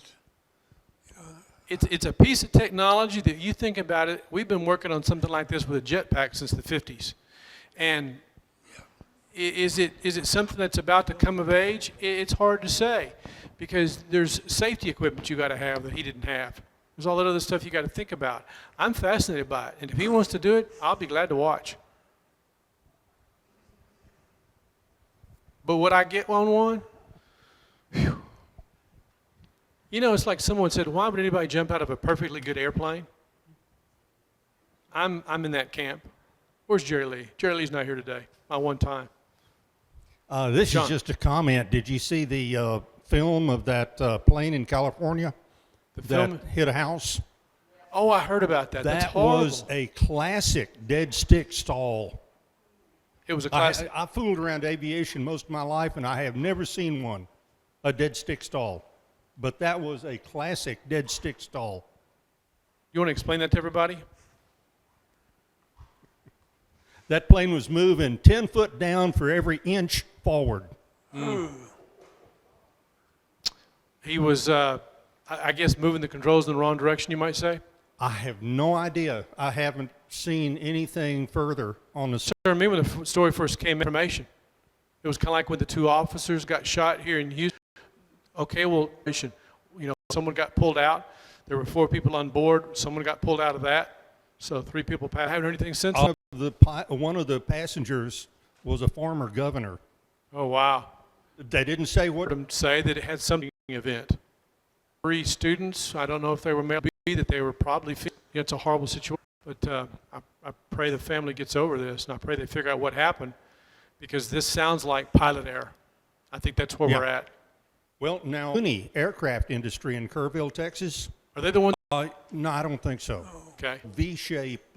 It's a piece of technology that you think about it. We've been working on something like this with a jetpack since the 50s. And is it something that's about to come of age? It's hard to say because there's safety equipment you got to have that he didn't have. There's all that other stuff you got to think about. I'm fascinated by it. And if he wants to do it, I'll be glad to watch. But would I get on one? Whew. You know, it's like someone said, why would anybody jump out of a perfectly good airplane? I'm in that camp. Where's Jerry Lee? Jerry Lee's not here today. My one time. This John. is just a comment. Did you see the film of that plane in California The that film. hit a house? Oh, I heard about that. That's That horrible. was a classic dead stick stall. It was a classic. I fooled around aviation most of my life, and I have never seen one, a dead stick stall. But that was a classic dead stick stall. You want to explain that to everybody? That plane was moving 10 foot down for every inch forward. He was, I guess, moving the controls in the wrong direction, you might say. I have no idea. I haven't seen anything further on the. I remember when the story first came information. It was kind of like when the two officers got shot here in Houston. Okay, well, you know, someone got pulled out. There were 4 people on board. Someone got pulled out of that. So 3 people passed. I haven't heard anything since. One of the passengers was a former governor. Oh, wow. They didn't say what. Heard them say that it had some event. 3 students, I don't know if they were male, that they were probably, it's a horrible situation. But I pray the family gets over this, and I pray they figure out what happened, because this sounds like pilot error. I think that's where we're at. Well, now, Uni aircraft industry in Kerrville, Texas. Are they the ones? No, I don't think so. Okay. V-shaped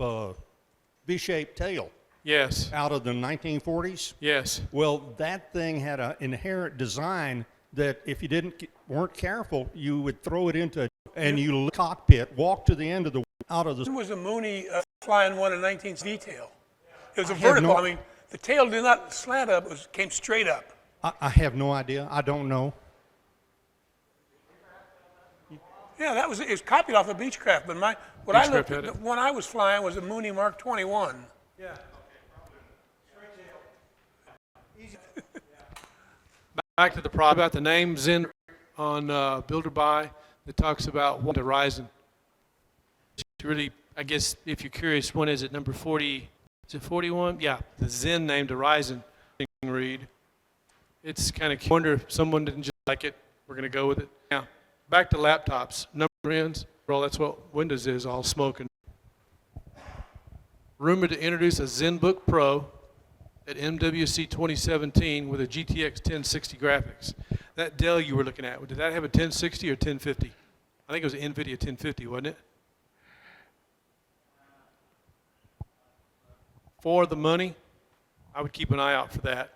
tail Yes. out of the 1940s. Yes. Well, that thing had an inherent design that if you weren't careful, you would throw it into and you cockpit, walk to the end of the out of the. it was a Mooney flying one in 19th detail. It was a I have vertical. no- I mean, the tail did not slant up; it came straight up. I have no idea. I don't know. Yeah, it was copied off of Beechcraft, but Beechcraft had it. the one I was flying was a Mooney Mark 21. Back to the problem about the names in on BuildOrBuy that talks about one horizon. Really, I guess if you're curious, one is at number 40. Is it 41? Yeah, the Zen named Horizon read. It's kind of wonder if someone didn't just like it. We're going to go with it. Now, back to laptops. Number ends. Well, that's what Windows is, all smoking. Rumored to introduce a ZenBook Pro at MWC 2017 with a GTX 1060 graphics. That Dell you were looking at, did that have a 1060 or 1050? I think it was an NVIDIA 1050, wasn't it? For the money, I would keep an eye out for that.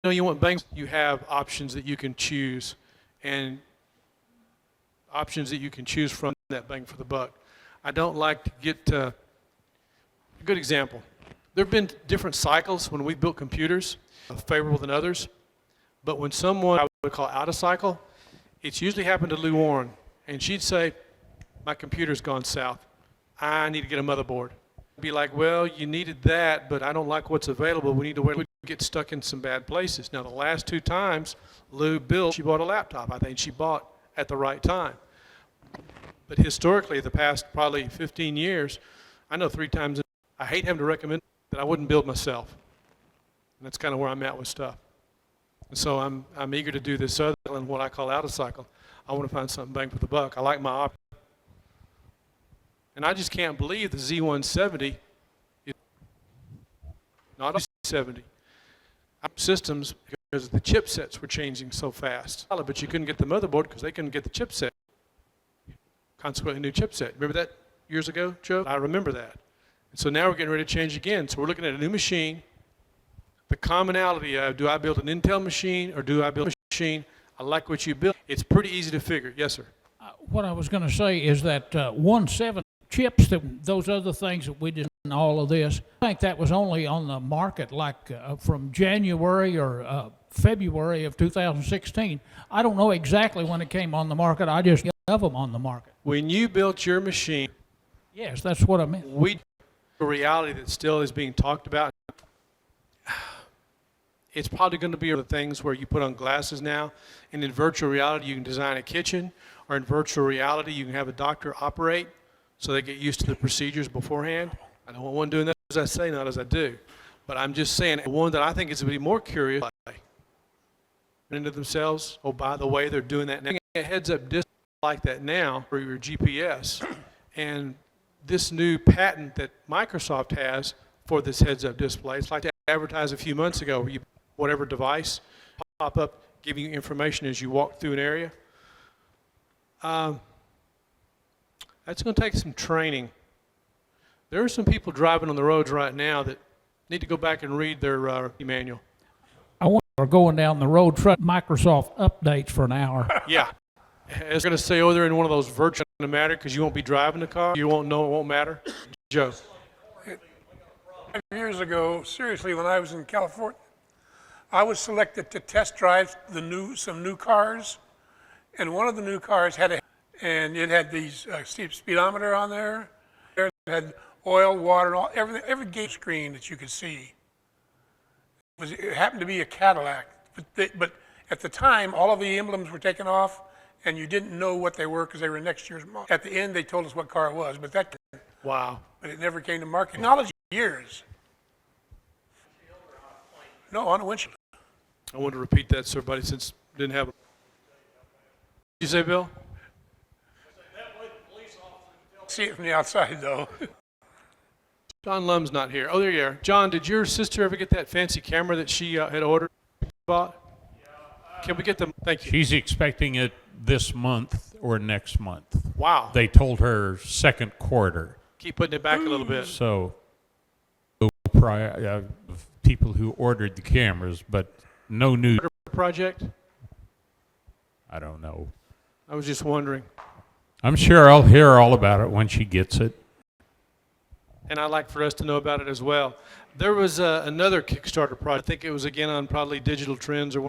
You know, you want banks, you have options that you can choose, and options that you can choose from that bang for the buck. I don't like to get, a good example. There have been different cycles when we built computers, favorable than others, but when someone I would call out of cycle, it's usually happened to Lou Warren, and she'd say, my computer's gone south. I need to get a motherboard. Be like, well, you needed that, but I don't like what's available. We need to wait. We get stuck in some bad places. Now, the last 2 times Lou built, she bought a laptop. I think she bought at the right time. But historically, the past probably 15 years, I know 3 times, I hate having to recommend that I wouldn't build myself. And that's kind of where I'm at with stuff. And so I'm eager to do this other than what I call out of cycle. I want to find something bang for the buck. I like my option. And I just can't believe the Z170 is not a Z70. Systems, because the chipsets were changing so fast. But you couldn't get the motherboard because they couldn't get the chipset. Consequently, new chipset. Remember that years ago, Joe? I remember that. And so now we're getting ready to change again. So we're looking at a new machine. The commonality of, do I build an Intel machine or do I build a machine? I like what you built. It's pretty easy to figure. Yes, sir. What I was going to say is that 170 chips, that those other things that we did in all of this, I think that was only on the market like from January or February of 2016. I don't know exactly when it came on the market. I just have them on the market. When you built your machine, yes, that's what I meant. A reality that still is being talked about. It's probably going to be the things where you put on glasses now, and in virtual reality you can design a kitchen, or in virtual reality you can have a doctor operate so they get used to the procedures beforehand. I don't want one doing that as I say, not as I do. But I'm just saying, one that I think is going to be more curious into themselves, oh, by the way, they're doing that now. A heads-up display like that now for your GPS. And this new patent that Microsoft has for this heads-up display, it's like they advertised a few months ago where you, whatever device, pop up giving you information as you walk through an area. That's going to take some training. There are some people driving on the roads right now that need to go back and read their manual. I wonder if we're going down the road, Microsoft updates for an hour. Yeah. I was going to say, oh, they're in one of those virtual matter because you won't be driving the car. You won't know, it won't matter. Joe. 5 years ago, seriously, when I was in California, I was selected to test drive some new cars, and one of the new cars had and it had these speedometer on there. It had oil, water, and all, every gauge screen that you could see. It happened to be a Cadillac, but at the time, all of the emblems were taken off, and you didn't know what they were because they were next year's model. At the end, they told us what car it was, but that. Wow. But it never came to market. Technology years. No, on a windshield. I want to repeat that so everybody, since didn't have. You say, Bill? See it from the outside, though. John Lum's not here. Oh, there you are. John, did your sister ever get that fancy camera that she had ordered? Bought? Can we get them? Thank you. She's expecting it this month or next month. Wow. They told her second quarter. Keep putting it back a little bit. So, people who ordered the cameras, but no new Project? I don't know. I was just wondering. I'm sure I'll hear all about it when she gets it. And I'd like for us to know about it as well. There was another Kickstarter project. I think it was again on probably Digital Trends or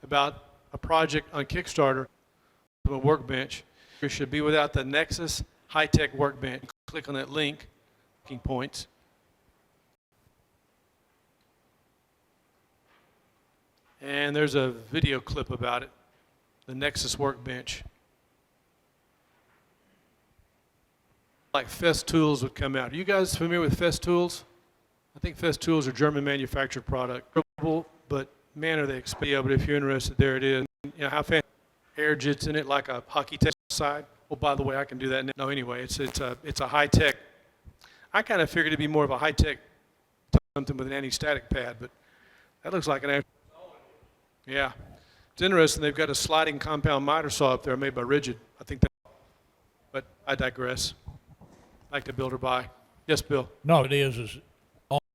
about a project on Kickstarter, a workbench. It should be without the Nexus high-tech workbench. Click on that link, points. And there's a video clip about it, the Nexus workbench. like Tools would come out. Are you guys familiar with Tools? I think Tools are German manufactured product. But man, are they expensive. But if you're interested, there it is. You know how fancy air jets in it, like a hockey test side. Well, by the way, I can do that now. No, anyway, it's a high tech. I kind of figured it'd be more of a high tech something with an anti-static pad, but that looks like an actual. Yeah, it's interesting. They've got a sliding compound miter saw up there made by Rigid. I think that. But I digress. Like to build or buy. Yes, Bill. No, it is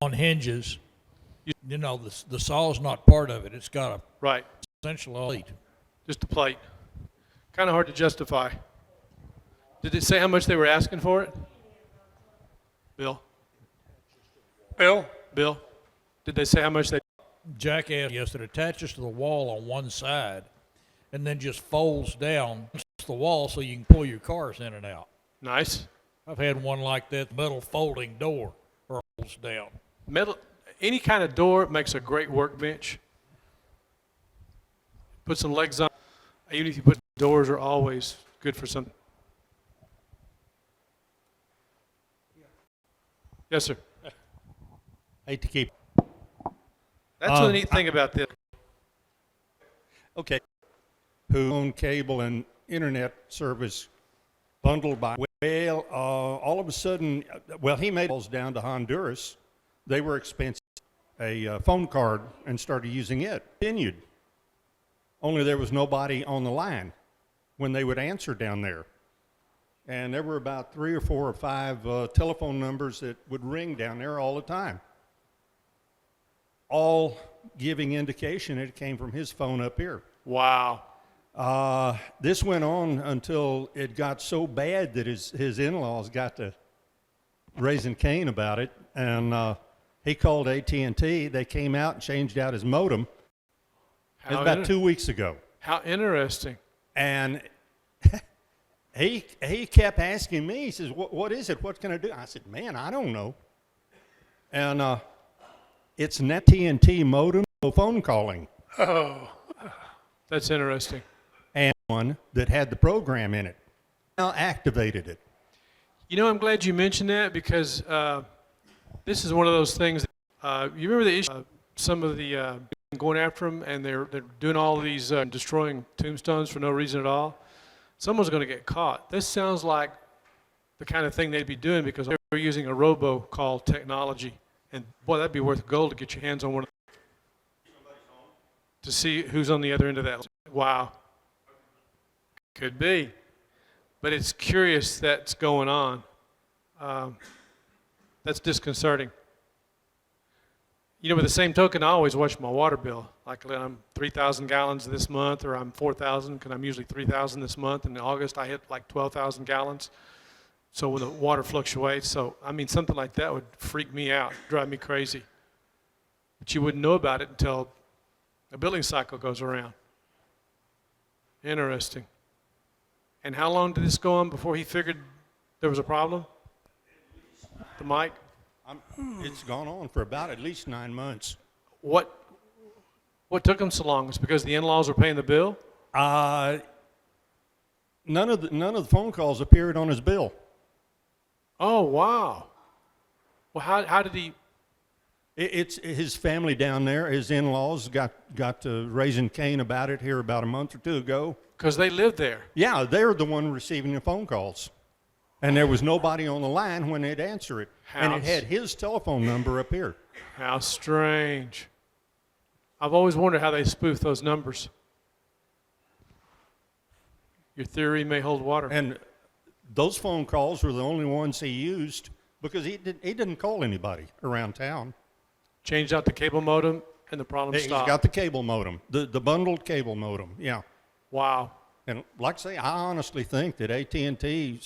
on hinges. You know, the saw is not part of it. It's got a Right. essential plate. Just a plate. Kind of hard to justify. Did it say how much they were asking for it? Bill? Bill? Did they say how much they... Jack asked, yes, it attaches to the wall on one side and then just folds down the wall so you can pull your cars in and out. Nice. I've had one like that, metal folding door, folds down. Metal, any kind of door makes a great workbench. Put some legs on. Even if you put doors are always good for something. Yes, sir. Hate to keep. That's the neat thing about this. Okay. Who own cable and internet service bundled by. Well, all of a sudden, well, he made calls down to Honduras. They were expensive. A phone card and started using it. Continued. Only there was nobody on the line when they would answer down there. And there were about 3 or 4 or 5 telephone numbers that would ring down there all the time. All giving indication it came from his phone up here. Wow. This went on until it got so bad that his in-laws got to raising Cain about it, and he called AT&T. They came out and changed out his modem. It was about 2 weeks ago. How interesting. And he kept asking me, he says, what is it? What can I do? I said, man, I don't know. And it's an AT&T modem phone calling. Oh, that's interesting. And one that had the program in it. Now activated it. You know, I'm glad you mentioned that because this is one of those things. You remember the issue? Some of the going after them, and they're doing all these destroying tombstones for no reason at all. Someone's going to get caught. This sounds like the kind of thing they'd be doing because they're using a robocall technology, and boy, that'd be worth gold to get your hands on one to see who's on the other end of that. Wow, could be, but it's curious that's going on. That's disconcerting. You know, with the same token, I always watch my water bill. Like I'm 3,000 gallons this month, or I'm 4,000, because I'm usually 3,000 this month. And in August, I hit like 12,000 gallons. So when the water fluctuates, so I mean, something like that would freak me out, drive me crazy. But you wouldn't know about it until a billing cycle goes around. Interesting. And how long did this go on before he figured there was a problem? The mic? It's gone on for about at least 9 months. What took him so long? Was it because the in-laws were paying the bill? None of the phone calls appeared on his bill. Oh, wow. Well, how did he? It's his family down there. His in-laws got to raising Cain about it here about a month or two ago. Because they live there. Yeah, they're the one receiving the phone calls. And there was nobody on the line when they'd answer it. And it had his telephone number up here. How strange. I've always wondered how they spoof those numbers. Your theory may hold water. And those phone calls were the only ones he used because he didn't call anybody around town. Changed out the cable modem and the problem He's stopped. got the cable modem, the bundled cable modem, yeah. Wow. And like I say, I honestly think that AT&T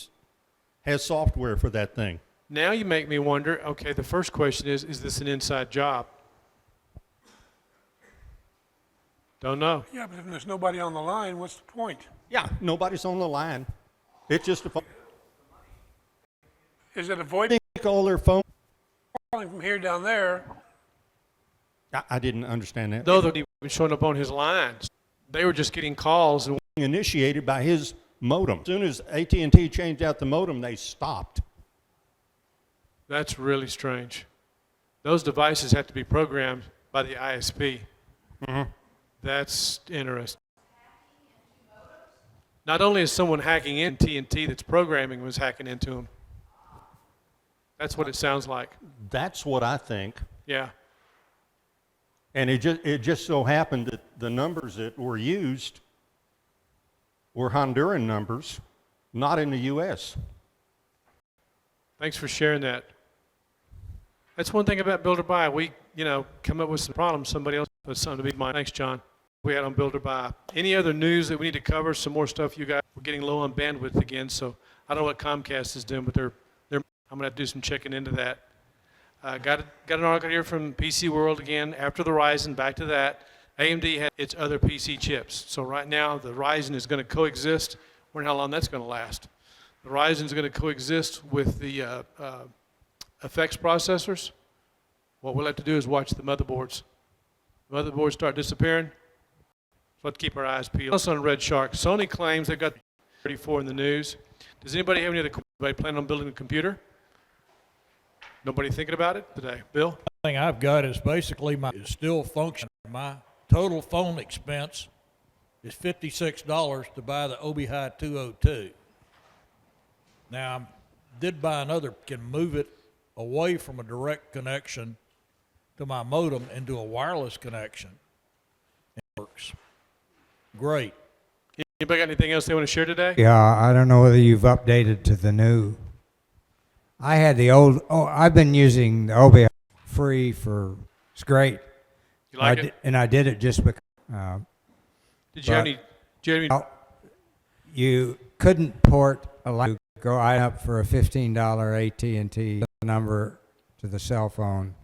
has software for that thing. Now you make me wonder, okay, the first question is this an inside job? Don't know. Yeah, but if there's nobody on the line, what's the point? Yeah, nobody's on the line. It's just a phone. Is it avoiding All their phone. calling from here down there? I didn't understand that. Though they were showing up on his lines. They were just getting calls. And Initiated by his modem. As soon as AT&T changed out the modem, they stopped. That's really strange. Those devices have to be programmed by the ISP. That's interesting. Not only is someone hacking in TNT that's programming was hacking into them. That's what it sounds like. That's what I think. Yeah. And it just so happened that the numbers that were used were Honduran numbers, not in the U.S. Thanks for sharing that. That's one thing about BuildOrBuy. We, come up with some problems. Somebody else has something to be mine. Thanks, John. We had on BuildOrBuy. Any other news that we need to cover? Some more stuff you guys. We're getting low on bandwidth again, so I don't know what Comcast is doing, but I'm gonna have to do some checking into that. Got an article here from PC World again. After the Ryzen, back to that. AMD had its other PC chips. So right now, the Ryzen is going to coexist. Wonder how long that's going to last. The Ryzen is going to coexist with the effects processors. What we'll have to do is watch the motherboards. The motherboards start disappearing. So let's keep our eyes peeled. Also on Red Shark, Sony claims they've got 34 in the news. Does anybody have anybody plan on building a computer? Nobody thinking about it today? Bill? The thing I've got is basically is still functioning. My total phone expense is $56 to buy the OBI 202. Now, I did buy another, can move it away from a direct connection to my modem into a wireless connection. It works great. Anybody got anything else they want to share today? Yeah, I don't know whether you've updated to the new. I had the old, I've been using the OBI free it's great. You like it? And I did it just because. Did you have any? You couldn't port a line. Go up for a $15 AT&T number to the cell phone,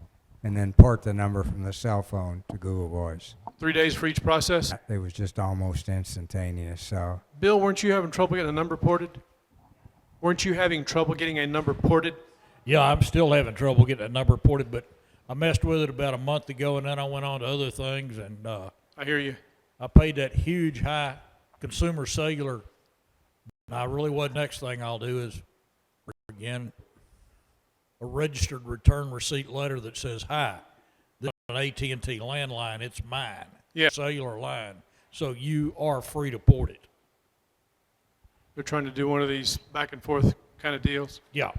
and then port the number from the cell phone to Google Voice. 3 days for each process? It was just almost instantaneous. So, Bill, weren't you having trouble getting a number ported? Weren't you having trouble getting a number ported? Yeah, I'm still having trouble getting that number ported, but I messed with it about a month ago, and then I went on to other things, and I hear you. I paid that huge high consumer cellular. Now, really what next thing I'll do is, again, a registered return receipt letter that says, hi, this is an AT&T landline, it's mine, Yeah. cellular line, so you are free to port it. They're trying to do one of these back and forth kind of deals. Yeah.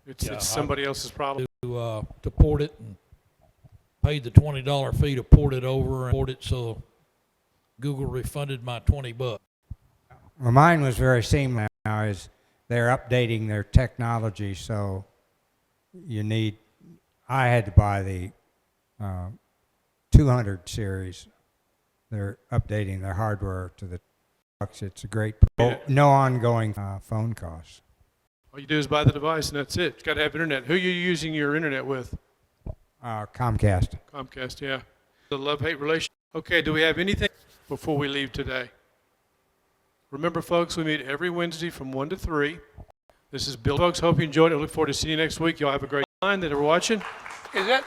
It's somebody else's problem. To port it, and paid the $20 fee to port it over and port it, so Google refunded my $20. well, mine was very seamless now. Is they're updating their technology, so I had to buy the 200 series. They're updating their hardware to the trucks. It's a great, no ongoing phone costs. All you do is buy the device, and that's it. You got to have internet. Who are you using your internet with? Comcast. Comcast, yeah. The love-hate relationship. Okay, do we have anything before we leave today? Remember, folks, we meet every Wednesday from 1 to 3. This is Bill. Folks, hope you enjoyed it. I look forward to seeing you next week. Y'all have a great time that are watching. Is that